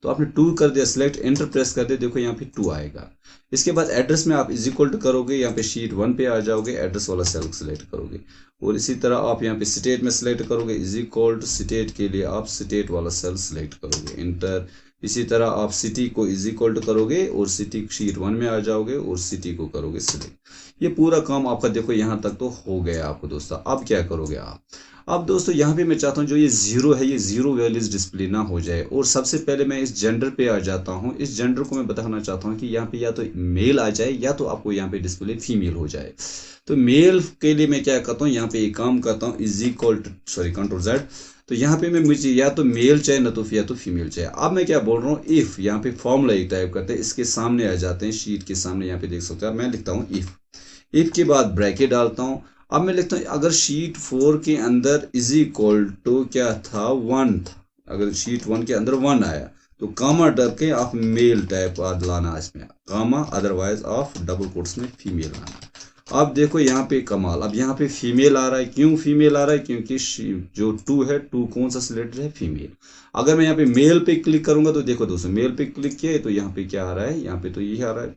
तो आपने 2 कर दिया सिलेक्ट, एंटर प्रेस कर दिया, देखो यहाँ पे 2 आएगा। इसके बाद एड्रेस में आप इज इक्वल टू करोगे, यहाँ पे शीट 1 पे आ जाओगे, एड्रेस वाला सेल सिलेक्ट करोगे, और इसी तरह आप यहाँ पे स्टेट में सिलेक्ट करोगे, इज इक्वल टू स्टेट के लिए आप स्टेट वाला सेल सिलेक्ट करोगे, एंटर। इसी तरह आप सिटी को इज इक्वल टू करोगे और सिटी शीट 1 में आ जाओगे और सिटी को करोगे सिलेक्ट। ये पूरा काम आपका देखो यहाँ तक तो हो गया आपको दोस्तों। अब क्या करोगे आप? अब दोस्तों यहाँ पे मैं चाहता हूँ जो ये 0 है, ये 0 वैल्यूज डिस्प्ले ना हो जाए। और सबसे पहले मैं इस जेंडर पे आ जाता हूँ। इस जेंडर को मैं बताना चाहता हूँ कि यहाँ पे या तो मेल आ जाए या तो आपको यहाँ पे डिस्प्ले फीमेल हो जाए। तो मेल के लिए मैं क्या करता हूँ, यहाँ पे एक काम करता हूँ, is equal to sorry control Z। तो यहाँ पे मैं मुझे या तो मेल चाहिए ना तो या तो फीमेल चाहिए। अब मैं क्या बोल रहा हूँ, इफ, यहाँ पे फॉर्मूला एक टाइप करते हैं, इसके सामने आ जाते हैं, शीट के सामने यहाँ पे देख सकते हो। मैं लिखता हूँ इफ के बाद ब्रैकेट डालता हूँ। अब मैं लिखता हूँ अगर शीट 4 के अंदर इज इक्वल टू क्या था, 1 था। अगर शीट 1 के अंदर 1 आया तो कामा डर के आप मेल टाइप लाना इसमें कामा, अदरवाइज आप डबल कोट्स में फीमेल लाना। अब देखो यहाँ पे कमाल, अब यहाँ पे फीमेल आ रहा है। क्यों फीमेल आ रहा है? क्योंकि जो 2 है, 2 कौन सा सिलेक्टेड है? फीमेल। अगर मैं यहाँ पे मेल पे क्लिक करूंगा तो देखो दोस्तों मेल पे क्लिक किया तो यहाँ पे क्या आ रहा है, यहाँ पे तो यही आ रहा है,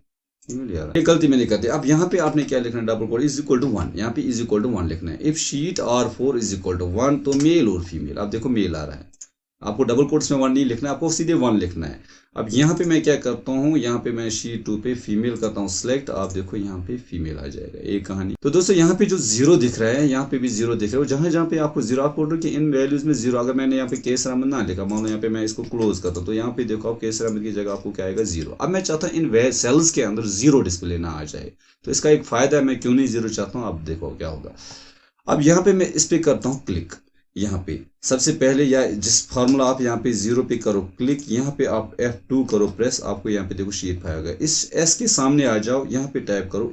ये गलती में नहीं करते। अब यहाँ पे आपने क्या लिखना है, double code is equal to 1, यहाँ पे इज इक्वल टू 1 लिखना है। If sheet R4 is equal to 1, तो मेल और फीमेल, अब देखो मेल आ रहा है, आपको डबल कोट्स में 1 नहीं लिखना है, आपको सीधे 1 लिखना है। अब यहाँ पे मैं क्या करता हूँ, यहाँ पे मैं शीट 2 पे फीमेल करता हूँ सिलेक्ट, आप देखो यहाँ पे फीमेल आ जाएगा। एक कहानी। तो दोस्तों यहाँ पे जो 0 दिख रहा है, यहाँ पे भी 0 दिख रहा है। जहाँ जहाँ पे आपको 0, आप बोल रहे हो कि इन वैल्यूज में 0, अगर मैंने यहाँ पे केसर अहमद ना लिखा, मान लो यहाँ पे मैं इसको क्लोज करता हूँ, तो यहाँ पे देखो आप केसर अहमद की जगह आपको क्या आएगा, 0। अब मैं चाहता हूँ इन सेल्स के अंदर 0 डिस्प्ले ना आ जाए, तो इसका एक फायदा है, मैं क्यों नहीं 0 चाहता हूँ, अब देखो क्या होगा। अब यहाँ पे मैं इस पे करता हूँ क्लिक। यहाँ पे सबसे पहले या जिस फार्मूला आप यहाँ पे 0 पे करो क्लिक, यहाँ पे आप F2 करो प्रेस, आपको यहाँ पे देखो शीट पाएगा। इस S के सामने आ जाओ, यहाँ पे टाइप करो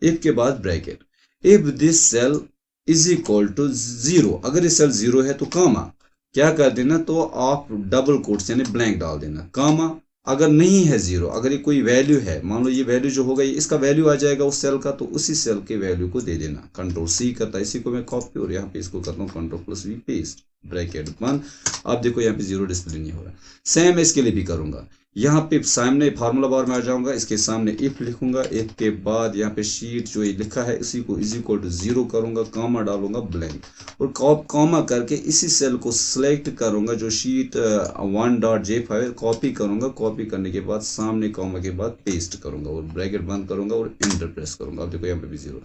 इफ के बाद bracket, if this cell is equal to 0, अगर ये सेल 0 है तो कामा क्या कर देना, तो आप डबल कोट्स यानी ब्लैंक डाल देना, कामा। अगर नहीं है 0, अगर ये कोई वैल्यू है, मान लो ये वैल्यू जो होगा, इसका वैल्यू आ जाएगा उस सेल का, तो उसी सेल के वैल्यू को दे देना। कंट्रोल C करता है, इसी को मैं कॉपी और यहाँ पे इसको करता हूँ कंट्रोल+V पेस्ट, ब्रैकेट बंद। अब देखो यहाँ पे 0 डिस्प्ले नहीं हो रहा। सेम इसके लिए भी करूंगा, यहाँ पे सामने फार्मूला बार में आ जाऊंगा, इसके सामने इफ लिखूंगा, इफ के बाद यहाँ पे शीट जो ये लिखा है इसी को इज इक्वल टू 0 करूंगा, कॉमा डालूंगा ब्लैंक, और कॉमा करके इसी सेल को सिलेक्ट करूंगा जो शीट 1.j5 कॉपी करूंगा, कॉपी करने के बाद सामने कॉमा के बाद पेस्ट करूंगा और ब्रैकेट बंद करूंगा और एंटर प्रेस करूंगा। अब देखो यहाँ पे भी 0,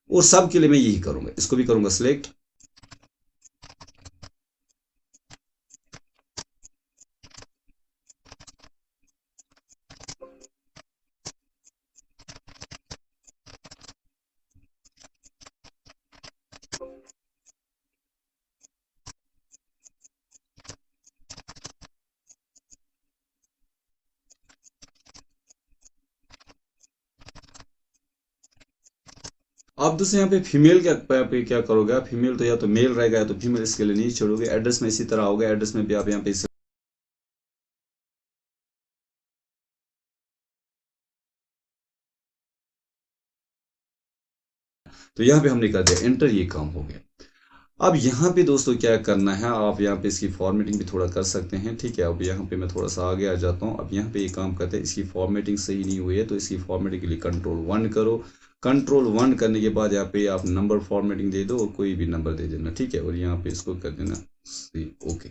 और सब के लिए मैं यही करूंगा, इसको भी करूंगा सिलेक्ट। आप दोस्तों यहाँ पे फीमेल पे क्या करोगे, आप फीमेल तो या तो मेल रहेगा या तो फीमेल, इसके लिए नहीं छोड़ोगे। एड्रेस में इसी तरह आओगे, एड्रेस में भी आप यहाँ पे तो यहाँ पे हमने कर दिया एंटर, ये काम हो गया। अब यहाँ पे दोस्तों क्या करना है, आप यहाँ पे इसकी फॉर्मेटिंग भी थोड़ा कर सकते हैं, ठीक है। अब यहाँ पे मैं थोड़ा सा आगे आ जाता हूँ। अब यहाँ पे ये काम करते हैं, इसकी फॉर्मेटिंग सही नहीं हुई है तो इसकी फॉर्मेटिंग के लिए कंट्रोल 1 करो। कंट्रोल 1 करने के बाद यहाँ पे आप नंबर फॉर्मेटिंग दे दो और कोई भी नंबर दे देना, ठीक है। और यहाँ पे इसको कर देना ओके।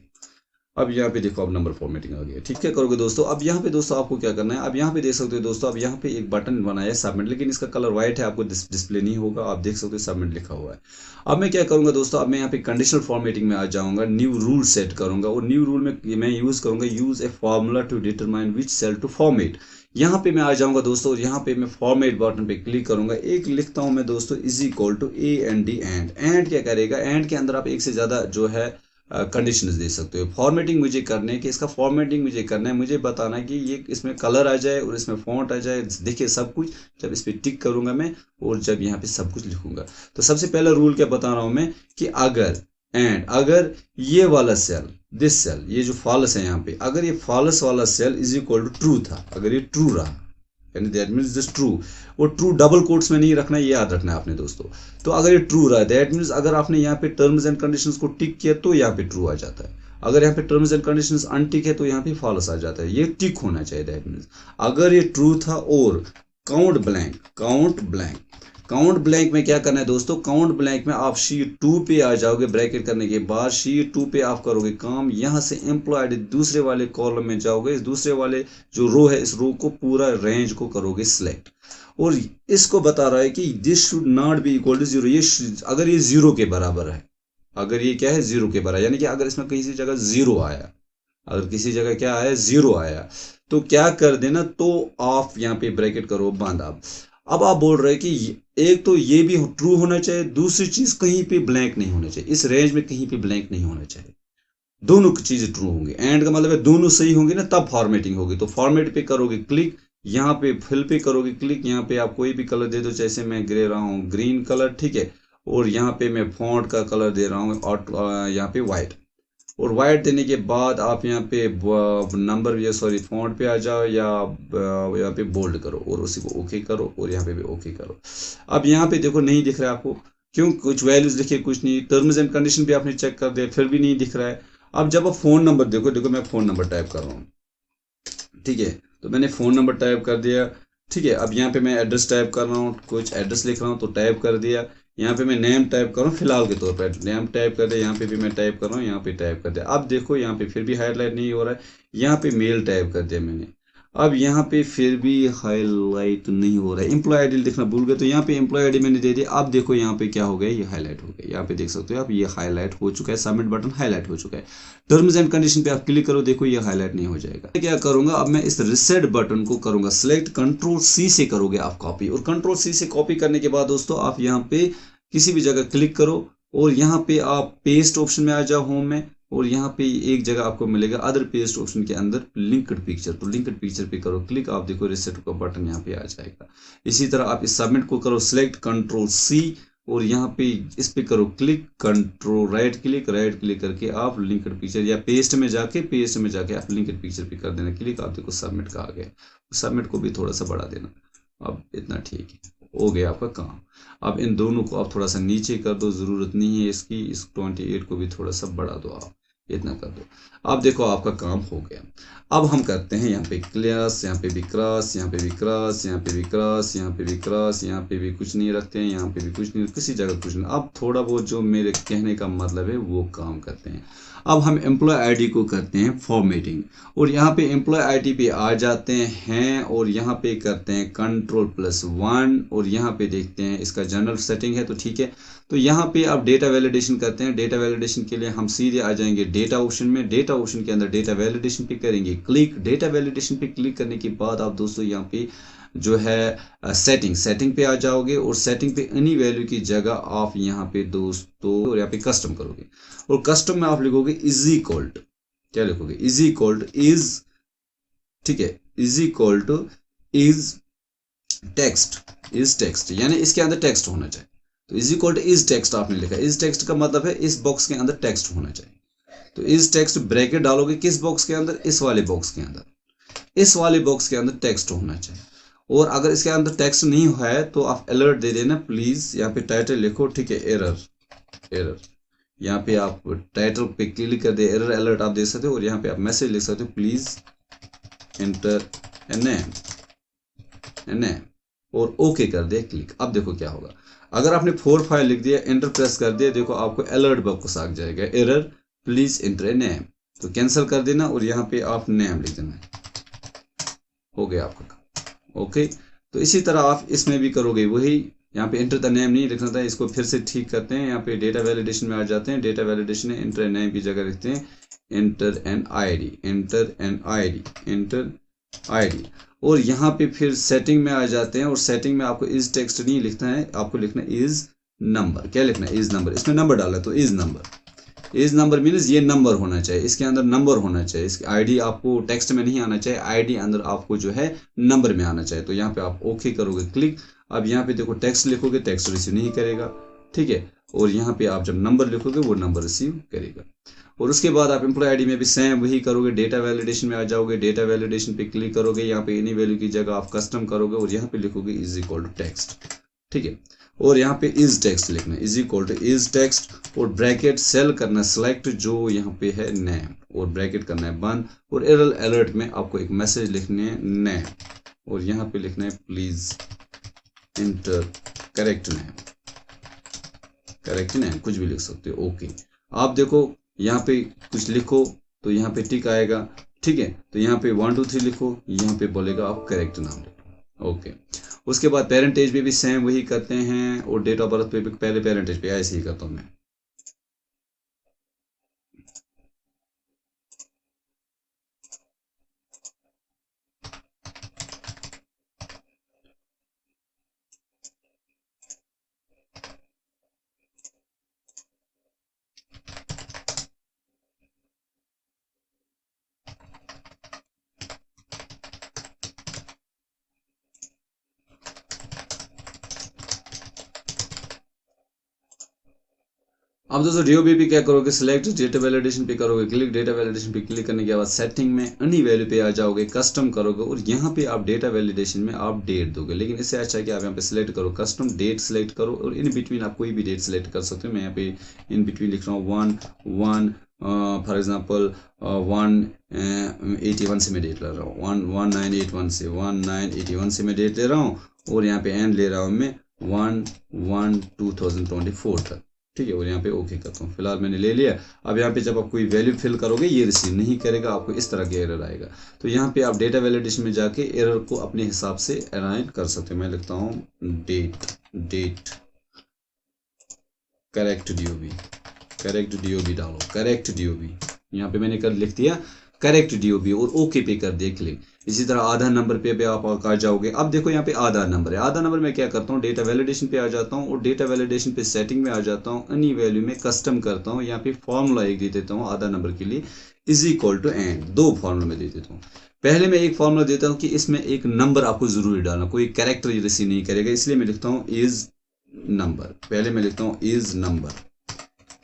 अब यहाँ पे देखो अब नंबर फॉर्मेटिंग आ गया, ठीक है। करोगे दोस्तों, अब यहाँ पे दोस्तों आपको क्या करना है, अब यहाँ पे देख सकते हो दोस्तों, अब यहाँ पे एक बटन बनाया है सबमिट, लेकिन इसका कलर व्हाइट है, आपको डिस्प्ले नहीं होगा। आप देख सकते हो सबमिट लिखा हुआ है। अब मैं क्या करूंगा दोस्तों, अब मैं यहाँ पे कंडीशनल फॉर्मेटिंग में आ जाऊंगा, न्यू रूल सेट करूंगा, और न्यू रूल में मैं यूज करूंगा use a formula to determine which cell to format. यहाँ पे मैं आ जाऊंगा दोस्तों, और यहाँ पे मैं फॉर्मेट बटन पे क्लिक करूंगा। एक लिखता हूं मैं दोस्तों is equal to AND and क्या करेगा, एंड के अंदर आप एक से ज्यादा जो है कंडीशंस दे सकते हो। फॉर्मेटिंग मुझे करने की, इसका फॉर्मेटिंग मुझे करना है, मुझे बताना है कि ये इसमें कलर आ जाए और इसमें फॉन्ट आ जाए, देखिए सब कुछ। जब इस पर टिक करूंगा मैं और जब यहाँ पे सब कुछ लिखूंगा, तो सबसे पहला रूल क्या बता रहा हूं मैं कि अगर ये वाला सेल, दिस सेल, ये जो फॉल्स है यहाँ पे, अगर ये फॉल्स वाला cell is equal to true था, अगर ये ट्रू रहा यानी दैट मीन्स दिस ट्रू, वो ट्रू डबल कोट्स में नहीं रखना, ये याद रखना है आपने दोस्तों। तो अगर ये ट्रू रहा दैट मीन्स अगर आपने यहाँ पे टर्म्स एंड कंडीशंस को टिक किया तो यहाँ पे ट्रू आ जाता है। अगर यहाँ पे टर्म्स एंड कंडीशंस अनटिक है तो यहाँ पे फॉल्स आ जाता है, ये टिक होना चाहिए दैट मीन्स। अगर ये ट्रू था और काउंट ब्लैंक में क्या करना है दोस्तों, काउंट ब्लैंक में आप शीट 2 पे आ जाओगे, ब्रैकेट करने के बाद शीट 2 पे आप करोगे काम, यहां से एम्प्लॉयड दूसरे वाले कॉलम में जाओगे, इस दूसरे वाले जो रो है इस रो को पूरा रेंज को करोगे सिलेक्ट, और इसको बता रहा है कि this should not be equal to 0, ये अगर ये 0 के बराबर है, अगर ये क्या है 0 के बराबर, यानी कि अगर इसमें किसी जगह 0 आया, अगर किसी जगह क्या आया 0 आया, तो क्या कर देना, तो आप यहाँ पे ब्रैकेट करो बंद। अब आप बोल रहे हैं कि एक तो ये भी ट्रू होना चाहिए, दूसरी चीज कहीं पे ब्लैंक नहीं होना चाहिए, इस रेंज में कहीं पे ब्लैंक नहीं होना चाहिए, दोनों चीजें ट्रू होंगी। एंड का मतलब है दोनों सही होंगे ना, तब फॉर्मेटिंग होगी। तो फॉर्मेट पे करोगे क्लिक, यहाँ पे फिल पे करोगे क्लिक, यहाँ पे आप कोई भी कलर दे दो, जैसे मैं दे रहा हूँ ग्रीन कलर, ठीक है। और यहाँ पे मैं फॉन्ट का कलर दे रहा हूँ और यहाँ पे व्हाइट, और वाइट देने के बाद आप यहाँ पे नंबर या सॉरी फॉन्ट पे आ जाओ या यहाँ पे बोल्ड करो और उसी को ओके करो, और यहाँ पे भी ओके करो। अब यहाँ पे देखो नहीं दिख रहा है आपको, क्यों, कुछ वैल्यूज लिखे कुछ नहीं, टर्म्स एंड कंडीशन भी आपने चेक कर दिया फिर भी नहीं दिख रहा है। अब जब आप फोन नंबर देखो मैं फोन नंबर टाइप कर रहा हूँ, ठीक है, तो मैंने फोन नंबर टाइप कर दिया, ठीक है। अब यहाँ पे मैं एड्रेस टाइप कर रहा हूँ, कुछ एड्रेस लिख रहा हूँ तो टाइप कर दिया। यहाँ पे मैं नेम टाइप कर रहा हूँ फिलहाल के तौर पर, नेम टाइप कर दिया, यहाँ पे भी मैं टाइप कर रहा हूँ, यहाँ पे टाइप कर दिया। अब देखो यहाँ पे फिर भी हाईलाइट नहीं हो रहा है, यहाँ पे मेल टाइप कर दिया मैंने, अब यहाँ पे फिर भी हाईलाइट नहीं हो रहा है। एम्प्लॉय आईडी लिखना भूल गए, तो यहाँ पे एम्प्लॉय आईडी मैंने दे दिया। अब देखो यहाँ पे क्या हो गया, ये हाईलाइट हो गया, यहाँ पे देख सकते हो आप, ये हाईलाइट हो चुका है, सबमिट बटन हाईलाइट हो चुका है। टर्म्स एंड कंडीशन पे आप क्लिक करो, देखो ये हाईलाइट नहीं हो जाएगा। क्या करूंगा, अब मैं इस रिसेट बटन को करूंगा सिलेक्ट, कंट्रोल-C से करोगे आप कॉपी, और कंट्रोल-C से कॉपी करने के बाद दोस्तों आप यहाँ पे किसी भी जगह क्लिक करो, और यहाँ पे आप पेस्ट ऑप्शन में आ जाओ होम में, और यहाँ पे एक जगह आपको मिलेगा अदर पेस्ट ऑप्शन के अंदर लिंक्ड पिक्चर, तो लिंक्ड पिक्चर पे करो क्लिक, आप देखो रिसेट का बटन यहाँ पे आ जाएगा। इसी तरह आप इस सबमिट को करो सिलेक्ट, कंट्रोल-C, और यहाँ पे इस पे करो क्लिक, कंट्रोल राइट क्लिक करके आप लिंक्ड पिक्चर या पेस्ट में जाके आप लिंक्ड पिक्चर पे कर देना क्लिक, आप देखो सबमिट का आ गया। सबमिट को भी थोड़ा सा बढ़ा देना, अब इतना ठीक है, हो गया आपका काम। अब इन दोनों को आप थोड़ा सा नीचे कर दो, जरूरत नहीं है इसकी, इस 28 को भी थोड़ा सा बढ़ा दो आप, इतना कर दो। अब देखो आपका काम हो गया। अब हम करते हैं यहाँ पे क्लास, यहाँ पे भी क्रॉस, यहाँ पे भी क्रॉस, यहाँ पे भी क्रॉस, यहाँ पे भी क्रॉस, यहाँ पे भी कुछ नहीं रखते हैं, यहाँ पे भी कुछ नहीं, किसी जगह कुछ नहीं। अब थोड़ा बहुत जो मेरे कहने का मतलब है वो काम करते हैं। अब हम एम्प्लॉय आईडी को करते हैं फॉर्मेटिंग, और यहाँ पे एम्प्लॉय आईडी पे आ जाते हैं और यहाँ पे करते हैं Ctrl+1 और यहाँ पे देखते हैं इसका जनरल सेटिंग है तो ठीक है। तो यहाँ पे आप डेटा वैलिडेशन करते हैं। डेटा वैलिडेशन के लिए हम सीधे आ जाएंगे डेटा ऑप्शन में। डेटा ऑप्शन के अंदर डेटा वैलिडेशन पे करेंगे क्लिक। डेटा वैलिडेशन पे क्लिक करने के बाद आप दोस्तों यहाँ पे जो है सेटिंग पे आ जाओगे, और सेटिंग पे एनी वैल्यू की जगह आप यहाँ पे दोस्तों और यहाँ पे कस्टम करोगे, और कस्टम में आप लिखोगे इज इक्वल टू, क्या लिखोगे, इज इक्वल टू इज, ठीक है, is equal two is text, यानी इसके अंदर टेक्स्ट होना चाहिए। तो is equal two is text आपने लिखा। इज टेक्स्ट का मतलब है इस बॉक्स के अंदर टेक्स्ट होना चाहिए। तो इज टेक्स्ट ब्रैकेट डालोगे किस बॉक्स के अंदर, इस वाले बॉक्स के अंदर, इस वाले बॉक्स के अंदर टेक्स्ट होना चाहिए। और अगर इसके अंदर टेक्स्ट नहीं है तो आप अलर्ट दे देना प्लीज। यहाँ पे टाइटल लिखो, ठीक है, एरर, यहाँ पे आप टाइटल पे क्लिक कर दे, एरर अलर्ट आप दे सकते हो, और यहाँ पे आप मैसेज लिख सकते हो प्लीज एंटर ए नेम, और ओके कर दे क्लिक। अब देखो क्या होगा, अगर आपने 4-5 लिख दिया, एंटर प्रेस कर दिया, देखो आपको अलर्ट बॉक्स आ जाएगा, error please enter a name, तो कैंसिल कर देना और यहाँ पे आप नेम लिख देना, हो गया आपका काम। ओके, तो इसी तरह आप इसमें भी करोगे वही। यहाँ पे एंटर द नेम नहीं लिखना था, इसको फिर से ठीक करते हैं। यहाँ पे डेटा वैलिडेशन में आ जाते हैं। डेटा वैलिडेशन में एंटर नेम की जगह लिखते हैं एंटर एन आईडी, और यहाँ पे फिर सेटिंग में आ जाते हैं, और सेटिंग में आपको इज टेक्स्ट नहीं लिखना है, आपको लिखना है इज नंबर। क्या लिखना है, इज नंबर, इसमें नंबर डाला तो is number. Is number means ये नंबर होना चाहिए, इसके अंदर नंबर होना चाहिए। इसकी आईडी आपको टेक्स्ट में नहीं आना चाहिए, आईडी अंदर आपको जो है नंबर में आना चाहिए। तो यहाँ पे आप ओके करोगे क्लिक। अब यहाँ पे देखो टेक्स्ट लिखोगे, टेक्स्ट रिसीव नहीं करेगा, ठीक है, और यहाँ पे आप जब नंबर लिखोगे वो नंबर रिसीव करेगा। और उसके बाद आप एम्प्लॉय आईडी में भी सेम वही करोगे, डेटा वैलिडेशन में आ जाओगे, डेटा वैलिडेशन पे क्लिक करोगे, यहाँ पे एनी वैल्यू की जगह आप कस्टम करोगे, और यहाँ पे लिखोगे इज इक्वल टू टेक्स्ट, ठीक है, और यहाँ पे इज टेक्स्ट लिखना है, is equal two is text, और ब्रैकेट सेल करना सिलेक्ट जो यहाँ पे है नेम, और ब्रैकेट करना है बंद, और एरर अलर्ट में आपको एक मैसेज लिखने है नेम, और यहाँ पे लिखना है प्लीज एंटर करेक्ट नेम, कुछ भी लिख सकते हो। ओके, आप देखो यहाँ पे कुछ लिखो तो यहाँ पे टिक आएगा, ठीक है, तो यहाँ पे 1 2 3 लिखो, यहाँ पे बोलेगा आप करेक्ट नाम लिखो। ओके, उसके बाद पेरेंटेज पे भी सेम वही करते हैं, और डेट ऑफ बर्थ पे भी पहले पेरेंटेज पे ऐसे ही करता हूँ मैं। अब दोस्तों डीओबी पे क्या करोगे, सिलेक्ट डेटा वैलिडेशन पे करोगे क्लिक। डेटा वैलिडेशन पे क्लिक करने के बाद सेटिंग में एनी वैल्यू पे आ जाओगे, कस्टम करोगे, और यहाँ पे आप डेटा वैलिडेशन में आप डेट दोगे। लेकिन इससे अच्छा है कि आप यहाँ पे सिलेक्ट करो कस्टम डेट सिलेक्ट करो, और इन बिटवीन आप कोई भी डेट सिलेक्ट कर सकते हो। मैं यहाँ पे इन बिटवीन लिख रहा हूँ 1 फॉर एग्जाम्पल 181 से मैं डेट ले रहा हूँ, 1981 से 1981 से मैं डेट ले रहा हूँ, और यहाँ पे एंड ले रहा हूँ मैं 1/1/2024 तक, ठीक है, और यहाँ पे ओके करता हूँ। फिलहाल मैंने ले लिया। अब यहाँ पे जब आप कोई वैल्यू फिल करोगे ये रिसीव नहीं करेगा, आपको इस तरह का एरर आएगा। तो यहाँ पे आप डेटा वैलिडेशन में जाके एरर को अपने हिसाब से अलाइन कर सकते हो। मैं लिखता हूँ डेट करेक्ट डीओबी डालो, करेक्ट डीओबी, यहाँ पे मैंने कर लिख दिया करेक्ट डीओबी, और ओके पे कर दिया क्लिक। इसी तरह आधार नंबर पे आप आ जाओगे। अब देखो यहाँ पे आधार नंबर है, आधार नंबर में क्या करता हूँ, डेटा वैलिडेशन पे आ जाता हूँ, और डेटा वैलिडेशन पे सेटिंग में आ जाता हूँ, एनी वैल्यू में कस्टम करता हूँ। यहाँ पे फॉर्मूला एक दे देता हूँ आधार नंबर के लिए, is equal to and, 2 formula में दे देता हूँ। पहले मैं एक फॉर्मूला देता हूँ कि इसमें एक नंबर आपको जरूरी डालना, कोई कैरेक्टर रिसीव नहीं करेगा, इसलिए मैं लिखता हूँ इज नंबर। पहले मैं लिखता हूँ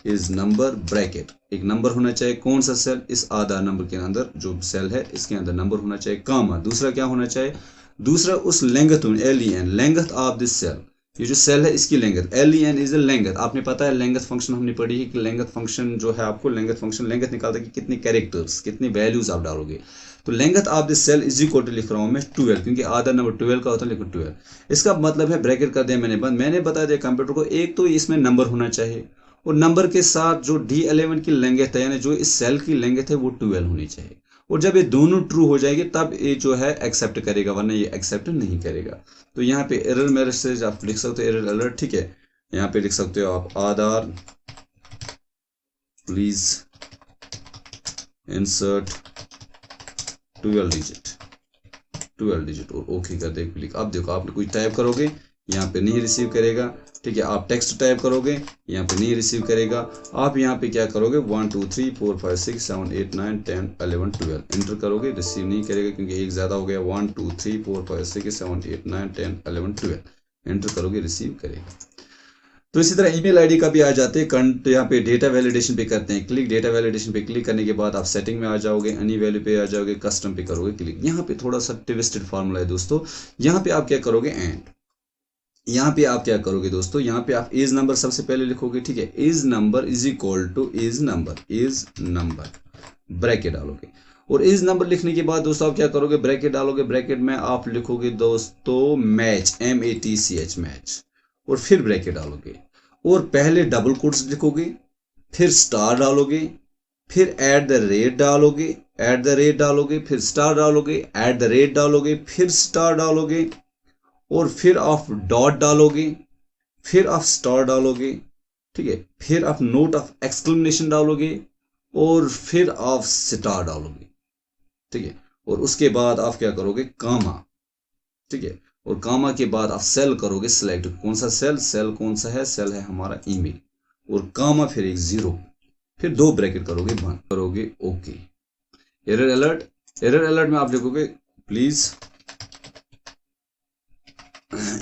इज नंबर ब्रैकेट, एक नंबर होना चाहिए, कौन सा सेल, इस आधार नंबर के अंदर जो सेल है इसके अंदर नंबर होना चाहिए, कामा। दूसरा क्या होना चाहिए, दूसरा उस length length of this cell, ये जो सेल है इसकी length, len is the length. आपने पता है लेंथ फंक्शन हमने पढ़ी है कि लेंथ फंक्शन जो है आपको लेंथ फंक्शन लेंथ निकालता है कि कितने कैरेक्टर्स कितनी वैल्यूज आप डालोगे। तो length of the cell is equal to लिख रहा हूं मैं 12, क्योंकि आधा नंबर 12 का होता है, लिखो 12। इसका मतलब है ब्रैकेट कर दिया मैंने बंद। मैंने बता दिया कंप्यूटर को एक तो इसमें नंबर होना चाहिए और नंबर के साथ जो D11 की लेंथ है यानी जो इस सेल की लेंथ है वो 12 होनी चाहिए। और जब ये दोनों ट्रू हो जाएंगे तब ये जो है एक्सेप्ट करेगा, वरना ये एक्सेप्ट नहीं करेगा। तो यहाँ पे एरर मैसेज आप लिख सकते हो, एरर अलर्ट, ठीक है। यहाँ पे लिख सकते हो आप आधार प्लीज इंसर्ट 12 डिजिट और ओके कर दे क्लिक। अब देखो आपने कुछ टाइप करोगे यहाँ पे नहीं रिसीव करेगा, ठीक है। आप टेक्स्ट टाइप करोगे यहाँ पे नहीं रिसीव करेगा। आप यहाँ पे क्या करोगे 1 2 3 4 5 6 7 8 9 10 11 12 एंटर करोगे, रिसीव नहीं करेगा क्योंकि एक ज़्यादा हो गया। 1 2 3 4 5 6 7 8 9 10 11 12 एंटर करोगे, रिसीव करेगा। तो इसी तरह ईमेल आईडी का भी आ जाते हैं। यहाँ पे डेटा वैलिडेशन पे करते हैं क्लिक। डेटा वैलिडेशन पे क्लिक करने के बाद आप सेटिंग में आ जाओगे, एनी वैल्यू पे आ जाओगे, कस्टम पे करोगे क्लिक। यहाँ पे थोड़ा सा ट्विस्टेड फार्मूला है दोस्तों। यहाँ पे आप क्या करोगे एंड यहाँ पे आप क्या करोगे दोस्तों, यहाँ पे आप इज नंबर सबसे पहले लिखोगे, ठीक है। Is number is equal two is number bracket डालोगे। और इज नंबर लिखने के बाद दोस्तों आप क्या करोगे, ब्रैकेट डालोगे। ब्रैकेट में आप लिखोगे दोस्तों मैच, MATCH मैच, और फिर ब्रैकेट डालोगे। और पहले डबल कोट्स लिखोगे, फिर स्टार डालोगे, फिर एट द रेट डालोगे, फिर स्टार डालोगे, एट द रेट डालोगे, फिर स्टार डालोगे, और फिर आप डॉट डालोगे, फिर आप स्टार डालोगे, ठीक है। फिर आप नोट ऑफ एक्सक्लेमेशन डालोगे और फिर आप स्टार डालोगे, ठीक है। और उसके बाद आप क्या करोगे कामा, ठीक है। और कामा के बाद आप सेल करोगे सिलेक्ट। कौन सा सेल कौन सा है, सेल है हमारा ईमेल। और कामा फिर एक 0, फिर 2 ब्रैकेट करोगे, बंद करोगे, ओके। एरर अलर्ट में आप लिखोगे please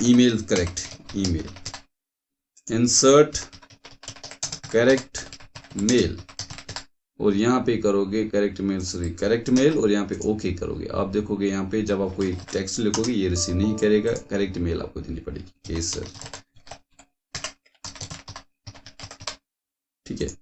email correct, email insert correct mail, और यहाँ पे करोगे करेक्ट मेल, और यहाँ पे ओके करोगे। आप देखोगे यहाँ पे जब आप कोई टेक्स्ट लिखोगे ये रिसीव नहीं करेगा, करेक्ट मेल आपको देनी पड़ेगी, यस सर, ठीक है।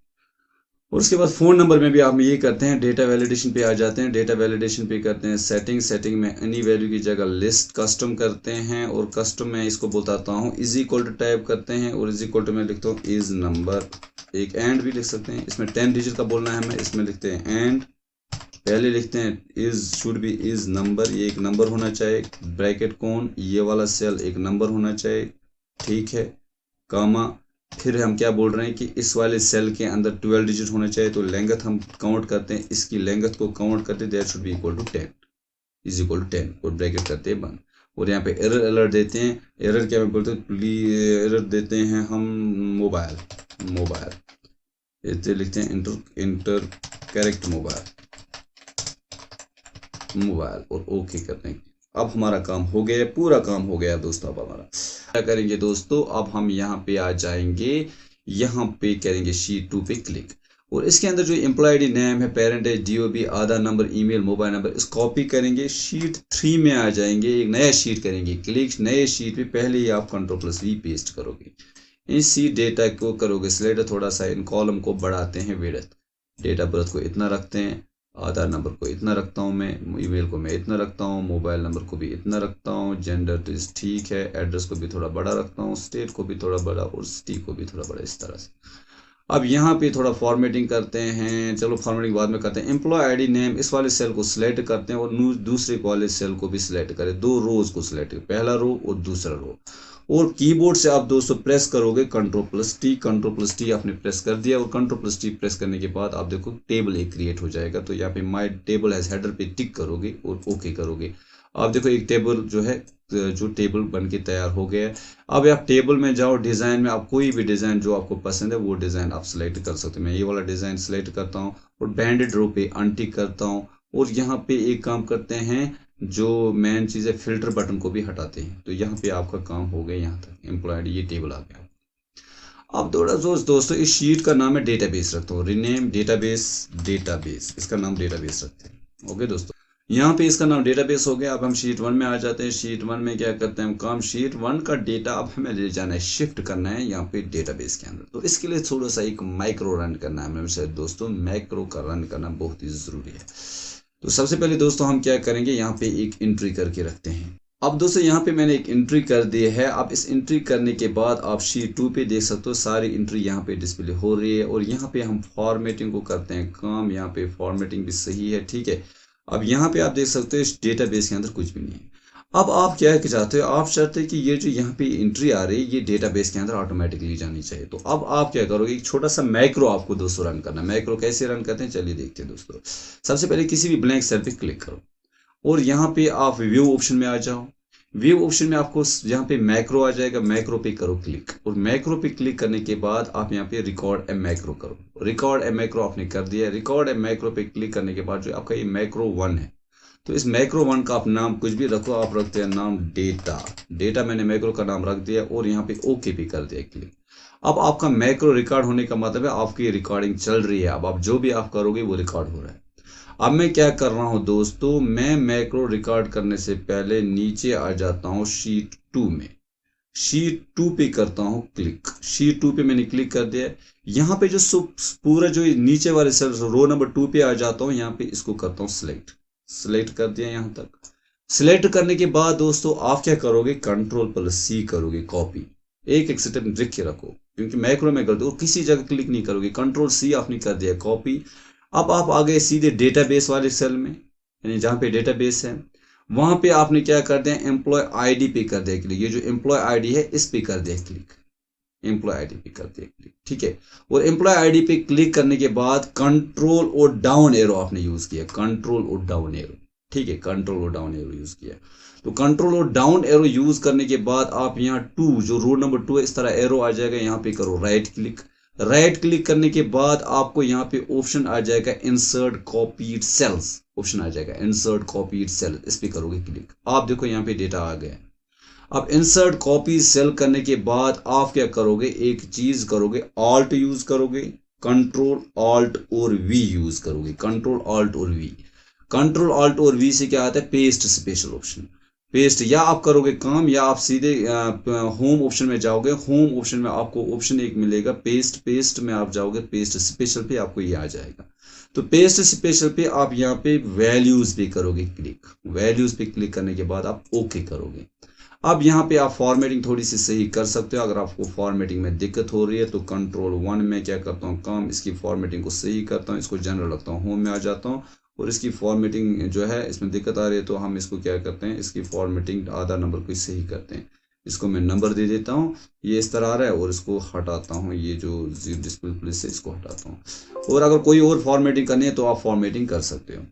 और उसके बाद फ़ोन नंबर में भी आप ये करते हैं, डेटा वैलिडेशन पे आ जाते हैं। डेटा वैलिडेशन पे करते हैं सेटिंग में एनी वैल्यू की जगह लिस्ट कस्टम करते हैं। और कस्टम में इसको बताता हूँ इज इक्वल टू टाइप करते हैं, और इज इक्वल टू में लिखता हूँ इज नंबर, एक एंड भी लिख सकते हैं। इसमें 10 डिजिट का बोलना है हमें, इसमें लिखते हैं एंड, पहले लिखते हैं is should be is number, ये एक नंबर होना चाहिए, ब्रैकेट कौन, ये वाला सेल एक नंबर होना चाहिए, ठीक है, कामा। फिर हम क्या बोल रहे हैं कि इस वाले सेल के अंदर 12 डिजिट होना चाहिए। तो लेंथ हम काउंट करते हैं, इसकी लेंथ को काउंट करते हैं, that should be equal to 10, is equal to 10, और ब्रैकेट करते हैं बंद। और यहाँ पे एरर अलर्ट देते हैं। एरर क्या बोलते हैं, एरर देते हैं हम मोबाइल, इसे लिखते हैं इंटर करेक्ट मोबाइल, और ओके करते हैं। अब हमारा काम हो गया, पूरा काम हो गया दोस्तों। अब हमारा क्या करेंगे दोस्तों, अब हम यहाँ पे आ जाएंगे, यहाँ पे करेंगे शीट 2 पे क्लिक। और इसके अंदर जो एम्प्लॉय आईडी नेम है, पेरेंट है, DOB, आधार नंबर, ईमेल, मोबाइल नंबर, इस कॉपी करेंगे, शीट 3 में आ जाएंगे, एक नया शीट करेंगे क्लिक। नए शीट पे पहले ही आप Ctrl+V पेस्ट करोगे। इसी डेटा को करोगे सिलेक्ट, थोड़ा सा इन कॉलम को बढ़ाते हैं विड्थ, डेट ऑफ बर्थ को इतना रखते हैं, आधार नंबर को इतना रखता हूँ मैं, ईमेल को मैं इतना रखता हूँ, मोबाइल नंबर को भी इतना रखता हूँ, जेंडर तो ठीक है, एड्रेस को भी थोड़ा बड़ा रखता हूँ, स्टेट को भी थोड़ा बड़ा, और सिटी को भी थोड़ा बड़ा, इस तरह से। अब यहाँ पे थोड़ा फॉर्मेटिंग करते हैं, चलो फॉर्मेटिंग बाद में करते हैं। एम्प्लॉय आईडी नेम, इस वाले सेल को सिलेक्ट करते हैं और दूसरे वाले सेल को भी सिलेक्ट करें, 2 रोज को सिलेक्ट करें, पहला रो और दूसरा रो। और कीबोर्ड से आप दोस्तों प्रेस करोगे Ctrl+T आपने प्रेस कर दिया, और Ctrl+T प्रेस करने के बाद आप देखो टेबल एक क्रिएट हो जाएगा। तो यहाँ पे माय टेबल एज हेडर पे टिक करोगे और ओके करोगे। आप देखो एक टेबल जो है, जो टेबल बन के तैयार हो गया है। अब आप टेबल में जाओ, डिज़ाइन में आप कोई भी डिज़ाइन जो आपको पसंद है वो डिज़ाइन आप सिलेक्ट कर सकते हो। मैं ये वाला डिज़ाइन सिलेक्ट करता हूँ और बैंडेड रो पे अनटिक करता हूँ। और यहाँ पे एक काम करते हैं, जो मेन चीज़ है फिल्टर बटन को भी हटाते हैं। तो यहाँ पे आपका काम हो गया, यहाँ तक एम्प्लॉय आईडी, ये टेबल आ गया। अब थोड़ा दोस्तों इस शीट का नाम है डेटाबेस रखता हूँ, रीनेम डेटाबेस, इसका नाम डेटाबेस रखते हैं। ओके दोस्तों, यहाँ पे इसका नाम डेटाबेस हो गया। अब हम शीट 1 में आ जाते हैं। शीट 1 में क्या करते हैं हम काम, शीट 1 का डेटा अब हमें ले जाना है, शिफ्ट करना है यहाँ पे डेटाबेस के अंदर। तो इसके लिए थोड़ा सा एक माइक्रो रन करना है हमें दोस्तों, माइक्रो का रन करना बहुत ही ज़रूरी है। तो सबसे पहले दोस्तों हम क्या करेंगे, यहाँ पे एक एंट्री करके रखते हैं। अब दोस्तों यहाँ पे मैंने एक एंट्री कर दी है। अब इस एंट्री करने के बाद आप शीट 2 पे देख सकते हो सारी एंट्री यहाँ पे डिस्प्ले हो रही है। और यहाँ पे हम फॉर्मेटिंग को करते हैं काम, यहाँ पे फॉर्मेटिंग भी सही है, ठीक है। अब यहाँ पे आप देख सकते हो इस डेटाबेस के अंदर कुछ भी नहीं है। अब आप क्या चाहते हो, आप चाहते हैं कि ये जो यहाँ पे एंट्री आ रही है ये डेटाबेस के अंदर ऑटोमेटिकली जानी चाहिए। तो अब आप क्या करोगे, एक छोटा सा मैक्रो आपको दोस्तों रन करना है। मैक्रो कैसे रन करते हैं चलिए देखते हैं दोस्तों। सबसे पहले किसी भी ब्लैंक सेल पे क्लिक करो और यहाँ पे आप व्यू ऑप्शन में आ जाओ। व्यू ऑप्शन में आपको यहाँ पे मैक्रो आ जाएगा, मैक्रो पे करो क्लिक। और मैक्रो पे क्लिक करने के बाद आप यहाँ पे रिकॉर्ड ए मैक्रो करो। रिकॉर्ड ए मैक्रो आपने कर दिया। रिकॉर्ड ए मैक्रो पे क्लिक करने के बाद जो आपका ये मैक्रो 1 है, तो इस मैक्रो 1 का आप नाम कुछ भी रखो। आप रखते हैं नाम डेटा मैंने मैक्रो का नाम रख दिया और यहाँ पे ओके पे कर दिया क्लिक। अब आपका मैक्रो रिकॉर्ड होने का मतलब है आपकी रिकॉर्डिंग चल रही है। अब आप जो भी आप करोगे वो रिकॉर्ड हो रहा है। अब मैं क्या कर रहा हूं दोस्तों, मैं मैक्रो रिकॉर्ड करने से पहले नीचे आ जाता हूं शीट 2 में। शीट 2 पे करता हूं क्लिक। शीट 2 पे मैंने क्लिक कर दिया। यहाँ पे जो पूरा जो नीचे वाले सेल रो नंबर 2 पे आ जाता हूं, यहाँ पे इसको करता हूं सिलेक्ट कर दिया यहाँ तक। सिलेक्ट करने के बाद दोस्तों आप क्या करोगे, Ctrl+C करोगे कॉपी। एक स्टेप लिख के रखो क्योंकि मैक्रो में कर दो, किसी जगह क्लिक नहीं करोगे। Ctrl+C आपने कर दिया कॉपी। अब आप आ गए सीधे डेटाबेस वाले सेल में, यानी जहां पे डेटाबेस है वहां पे आपने क्या कर दिया, एम्प्लॉय आईडी पे कर दिया क्लिक। ये जो एम्प्लॉय आईडी है इस पे कर दिया क्लिक। एम्प्लॉय आईडी पे कर दिया क्लिक, ठीक है। और एम्प्लॉय आईडी पे क्लिक करने के बाद कंट्रोल और डाउन एरो आपने यूज किया, कंट्रोल और डाउन एरो, ठीक है। कंट्रोल और डाउन एरो यूज किया। तो कंट्रोल और डाउन एरो यूज करने के बाद आप यहाँ 2 जो रो नंबर 2 है इस तरह एरो आ जाएगा, यहाँ पे करो राइट क्लिक। राइट क्लिक करने के बाद आपको यहाँ पे ऑप्शन आ जाएगा इंसर्ट कॉपीड सेल्स, ऑप्शन आ जाएगा इंसर्ट कॉपीड सेल, इस पे करोगे क्लिक। आप देखो यहाँ पे डेटा आ गया। अब इंसर्ट कॉपी सेल करने के बाद आप क्या करोगे, एक चीज करोगे, ऑल्ट यूज करोगे, कंट्रोल ऑल्ट और वी यूज करोगे। कंट्रोल ऑल्ट और वी, कंट्रोल ऑल्ट और वी से क्या आता है, पेस्ट स्पेशल ऑप्शन। पेस्ट या आप करोगे काम या आप सीधे होम ऑप्शन में जाओगे। होम ऑप्शन में आपको ऑप्शन एक मिलेगा पेस्ट में आप जाओगे, पेस्ट स्पेशल पे आपको ये आ जाएगा। तो पेस्ट स्पेशल पे आप यहाँ पे वैल्यूज पे करोगे क्लिक। वैल्यूज पे क्लिक करने के बाद आप ओके करोगे। अब यहाँ पे आप फॉर्मेटिंग थोड़ी सी सही कर सकते हो। अगर आपको फॉर्मेटिंग में दिक्कत हो रही है तो कंट्रोल 1 में क्या करता हूँ काम, इसकी फॉर्मेटिंग को सही करता हूँ, इसको जनरल रखता हूँ, होम में आ जाता हूँ और इसकी फॉर्मेटिंग जो है इसमें दिक्कत आ रही है तो हम इसको क्या करते हैं, इसकी फॉर्मेटिंग आधा नंबर को सही करते हैं। इसको मैं नंबर दे देता हूँ, ये इस तरह आ रहा है और इसको हटाता हूँ, ये जो डिस्प्ले प्लेस से इसको हटाता हूँ। और अगर कोई और फॉर्मेटिंग करनी है तो आप फॉर्मेटिंग कर सकते हो।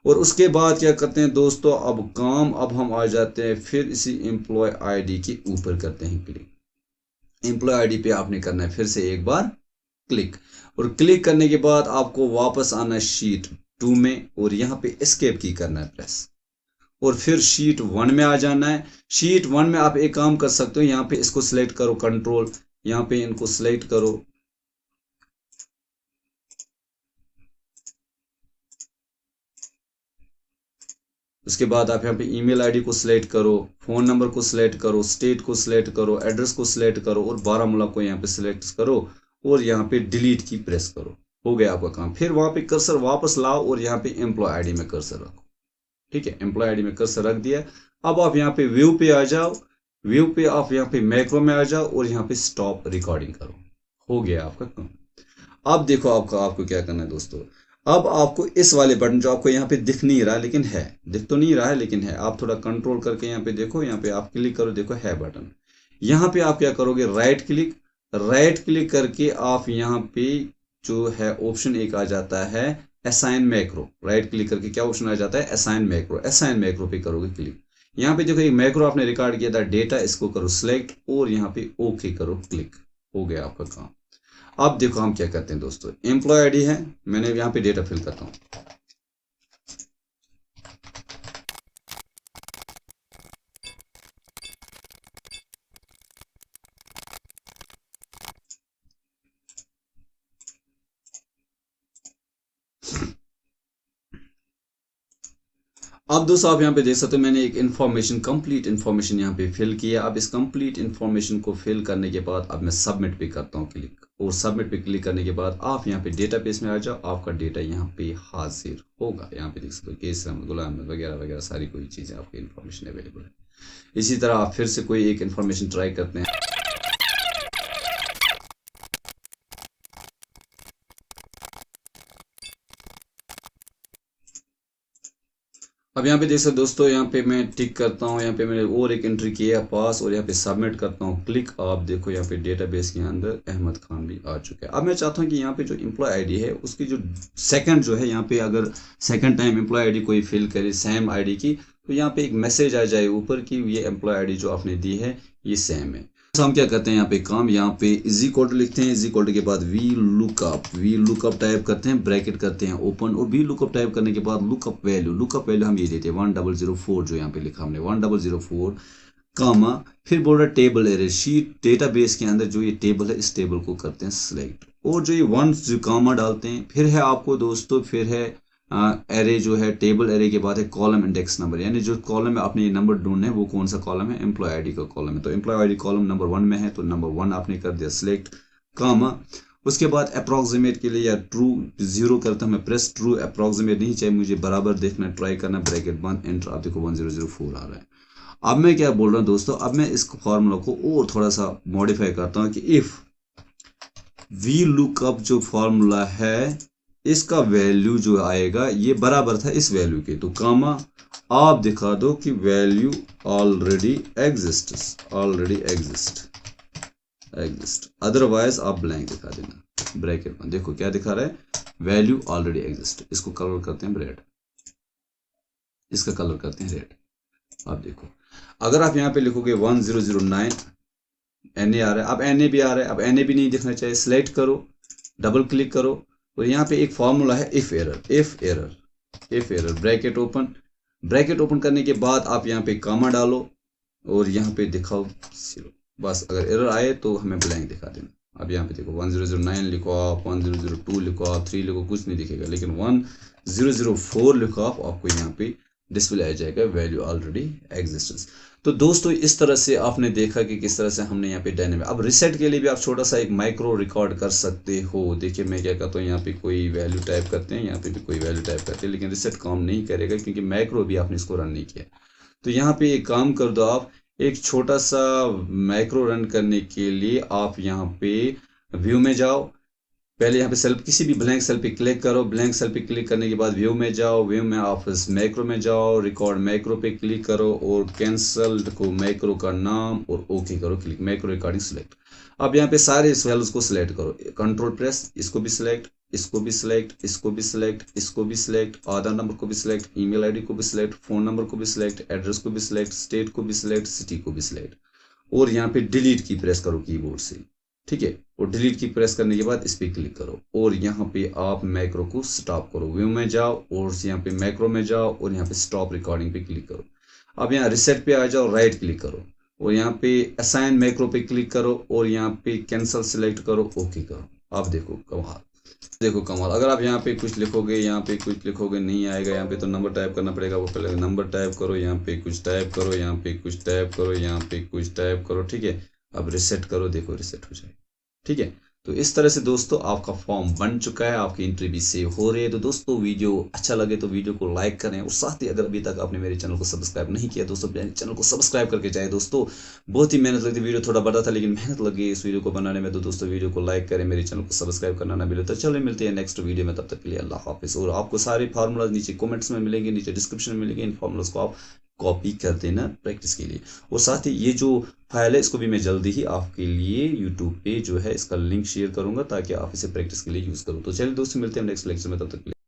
और उसके बाद क्या करते हैं दोस्तों, अब हम आ जाते हैं फिर इसी एम्प्लॉय आईडी के ऊपर करते हैं क्लिक। एम्प्लॉय आईडी पे आपने करना है फिर से एक बार क्लिक। और क्लिक करने के बाद आपको वापस आना है शीट 2 में और यहाँ पे एस्केप की करना है प्रेस और फिर शीट 1 में आ जाना है। शीट 1 में आप एक काम कर सकते हो, यहाँ पे इसको सिलेक्ट करो, कंट्रोल यहाँ पे इनको सिलेक्ट करो। उसके बाद आप यहाँ पे ईमेल आईडी को सिलेक्ट करो, फोन नंबर को सिलेक्ट करो, स्टेट को सिलेक्ट करो, एड्रेस को सिलेक्ट करो और बारामूला को यहाँ पे सिलेक्ट करो और यहाँ पे डिलीट की प्रेस करो। हो गया आपका काम। फिर वहां पे कर्सर वापस लाओ और यहाँ पे एम्प्लॉय आईडी में कर्सर रखो, ठीक है। एम्प्लॉय आईडी में कर्सर रख दिया। अब आप यहाँ पे व्यू पे आ जाओ। व्यू पे आप यहाँ पे मैक्रो में आ जाओ और यहाँ पे स्टॉप रिकॉर्डिंग करो। हो गया आपका काम। अब देखो आपको क्या करना है दोस्तों। अब आपको इस वाले बटन जो आपको यहाँ पे दिख नहीं रहा लेकिन है, दिख तो नहीं रहा है लेकिन है, आप थोड़ा कंट्रोल करके यहाँ पे देखो, यहाँ पे आप क्लिक करो, देखो है बटन। यहाँ पे आप क्या करोगे, राइट क्लिक करके आप यहाँ पे जो है ऑप्शन एक आ जाता है असाइन मैक्रो। राइट क्लिक करके क्या ऑप्शन आ जाता है, असाइन मैक्रो। असाइन मैक्रो पे करोगे क्लिक। यहाँ पे देखो एक मैक्रो आपने रिकॉर्ड किया था डेटा, इसको करो सिलेक्ट और यहाँ पे ओके करो क्लिक। हो गया आपका काम। अब देखो हम क्या करते हैं दोस्तों, एम्प्लॉय आईडी है, मैंने यहाँ पे डेटा फिल करता हूँ। अब दोस्तों आप यहाँ पे देख सकते हो मैंने एक कंप्लीट इन्फॉर्मेशन यहाँ पे फिल किया। अब इस कंप्लीट इन्फॉर्मेशन को फिल करने के बाद अब मैं सबमिट पे करता हूँ क्लिक, और सबमिट पे क्लिक करने के बाद आप यहाँ पे डेटाबेस में आ जाओ, आपका डेटा यहाँ पे हाजिर होगा। यहाँ पे देख सकते हो केस गुलाम वगैरह वगैरह सारी कोई चीज़ें आपकी इन्फॉर्मेशन अवेलेबल है। इसी तरह आप फिर से कोई एक इन्फॉर्मेशन ट्राई करते हैं। अब यहाँ पे देख सकते दोस्तों, यहाँ पे मैं टिक करता हूँ, यहाँ पे मैंने और एक एंट्री किया पास, और यहाँ पे सबमिट करता हूँ क्लिक। आप देखो यहाँ पे डेटाबेस के अंदर अहमद खान भी आ चुका है। अब मैं चाहता हूँ कि यहाँ पे जो एम्प्लॉय आईडी है उसकी जो सेकंड जो है, यहाँ पे अगर सेकंड टाइम एम्प्लॉय आईडी कोई फिल करे सेम आईडी की, तो यहाँ पे एक मैसेज आ जाए ऊपर की ये एम्प्लॉय आईडी जो आपने दी है ये सेम है। तो हम क्या करते हैं यहाँ पे काम, यहाँ पे इज इक्वल टू लिखते हैं, इज इक्वल टू के बाद वी लुकअप टाइप करते हैं, ब्रैकेट करते हैं ओपन, और वी लुकअप टाइप करने के बाद लुकअप वैल्यू हम ये देते हैं 1004 जो यहाँ पे लिखा हमने 1004 कामा, फिर बोल रहा है टेबल एरे शीट, डेटाबेस के अंदर जो ये टेबल है इस टेबल को करते हैं सिलेक्ट, और जो ये वन जो कामा डालते हैं। फिर है आपको दोस्तों, फिर है एरे जो है टेबल एरे के बाद है कॉलम इंडेक्स नंबर, यानी जो कॉलम में आपने ये नंबर ढूंढना है वो कौन सा कॉलम है, एम्प्लॉय आईडी का कॉलम है। तो एम्प्लॉय आईडी कॉलम नंबर 1 में है, तो नंबर 1 आपने कर दिया सिलेक्ट कामा। उसके बाद अप्रॉक्सीमेट के लिए या ट्रू 0 करता हूँ मैं, प्रेस ट्रू, अप्रॉक्सीमेट नहीं चाहिए मुझे, बराबर देखना ट्राई करना, ब्रैकेट बंद, एंटर। आप देखो 1004 आ रहा है। अब मैं क्या बोल रहा हूँ दोस्तों, अब मैं इस फॉर्मूला को और थोड़ा सा मॉडिफाई करता हूँ कि इफ वी लुकअप जो फॉर्मूला है इसका वैल्यू जो आएगा ये बराबर था इस वैल्यू के, तो कामा आप दिखा दो कि वैल्यू ऑलरेडी एग्जिस्ट, अदरवाइज आप ब्लैंक दिखा देना, ब्रैकेट में देखो क्या दिखा रहा है, वैल्यू ऑलरेडी एग्जिस्ट। इसको कलर करते हैं रेड, इसका कलर करते हैं रेड। आप देखो अगर आप यहाँ पे लिखोगे 1009 NA आ रहा है, अब NA भी आ रहा है, अब NA भी नहीं दिखना चाहिए, सिलेक्ट करो, डबल क्लिक करो, और यहाँ पे एक फॉर्मूला है इफ एरर, ब्रैकेट ओपन करने के बाद आप यहाँ पे कामा डालो और यहाँ पे दिखाओ 0, बस अगर एरर आए तो हमें ब्लैंक दिखा देना। अब यहाँ पे देखो 1009 लिखो आप, 1002 लिखो आप, 3 लिखो, कुछ नहीं दिखेगा, लेकिन 1004 लिखो आप, आपको यहाँ पे डिस्प्ले आ जाएगा वैल्यू ऑलरेडी एग्जिस्टेंस। तो दोस्तों इस तरह से आपने देखा कि किस तरह से हमने यहाँ पे डायनेमिक। अब रिसेट के लिए भी आप छोटा सा एक माइक्रो रिकॉर्ड कर सकते हो। देखिए मैं क्या करता हूँ, यहाँ पे कोई वैल्यू टाइप करते हैं, यहाँ पे भी कोई वैल्यू टाइप करते हैं, लेकिन रिसेट काम नहीं करेगा क्योंकि माइक्रो भी आपने इसको रन नहीं किया। तो यहाँ पे एक काम कर दो, आप एक छोटा सा माइक्रो रन करने के लिए आप यहाँ पे व्यू में जाओ, पहले यहाँ पे सेल किसी भी ब्लैंक सेल पे क्लिक करो, ब्लैंक सेल पे क्लिक करने के बाद व्यू में जाओ, व्यू में आप मैक्रो में जाओ, रिकॉर्ड मैक्रो पे क्लिक करो और कैंसल को मैक्रो का नाम और ओके करो क्लिक, मैक्रो रिकॉर्डिंग सिलेक्ट। अब यहाँ पे सारे सेल्स को सिलेक्ट करो, कंट्रोल प्रेस, इसको भी सिलेक्ट, इसको भी सिलेक्ट, इसको भी सिलेक्ट, इसको भी सिलेक्ट, आधार नंबर को भी सिलेक्ट, ईमेल आईडी को भी सिलेक्ट, फोन नंबर को भी सिलेक्ट, एड्रेस को भी सिलेक्ट, स्टेट को भी सिलेक्ट, सिटी को भी सिलेक्ट, और यहाँ पे डिलीट की प्रेस करो कीबोर्ड से, ठीक है। और डिलीट की प्रेस करने के बाद इस पर क्लिक करो और यहाँ पे आप मैक्रो को स्टॉप करो, व्यू में जाओ और यहाँ पे मैक्रो में जाओ और यहाँ पे स्टॉप रिकॉर्डिंग पे क्लिक करो। अब यहाँ रिसेट पे आ जाओ, राइट क्लिक करो और यहाँ पे असाइन मैक्रो पे क्लिक करो और यहाँ पे कैंसल सिलेक्ट करो, ओके करो। आप देखो कमाल, देखो कमाल। अगर आप यहाँ पे कुछ लिखोगे, यहाँ पे कुछ लिखोगे नहीं आएगा, यहाँ पे तो नंबर टाइप करना पड़ेगा, वो पहले नंबर टाइप करो, यहाँ पे कुछ टाइप करो, यहाँ पे कुछ टाइप करो, यहाँ पे कुछ टाइप करो, ठीक है। अब रिसेट करो, देखो रिसेट हो जाए, ठीक है। तो इस तरह से दोस्तों आपका फॉर्म बन चुका है, आपकी एंट्री भी सेव हो रही है। तो दोस्तों वीडियो अच्छा लगे तो वीडियो को लाइक करें और साथ ही अगर अभी तक आपने मेरे चैनल को सब्सक्राइब नहीं किया दोस्तों चैनल को सब्सक्राइब करके जाए। दोस्तों बहुत ही मेहनत लगती, वीडियो थोड़ा बड़ा था लेकिन मेहनत लगी इस वीडियो को बनाने में। तो दोस्तों वीडियो को लाइक करें, मेरे चैनल को सब्सक्राइब करना ना मिले तो चलो मिलते हैं नेक्स्ट वीडियो में, तब तक के लिए अल्लाह हाफिज़। और आपको सारे फार्मूलाज नीचे कमेंट्स में मिलेंगे, नीचे डिस्क्रिप्शन में मिलेंगे, इन फार्मूलाज को आप कॉपी कर देना प्रैक्टिस के लिए। और साथ ही ये जो फाइल है इसको भी मैं जल्दी ही आपके लिए यूट्यूब पे जो है इसका लिंक शेयर करूंगा ताकि आप इसे प्रैक्टिस के लिए यूज़ करो। तो चलिए दोस्तों मिलते हैं नेक्स्ट लेक्चर में, तब तक के लिए।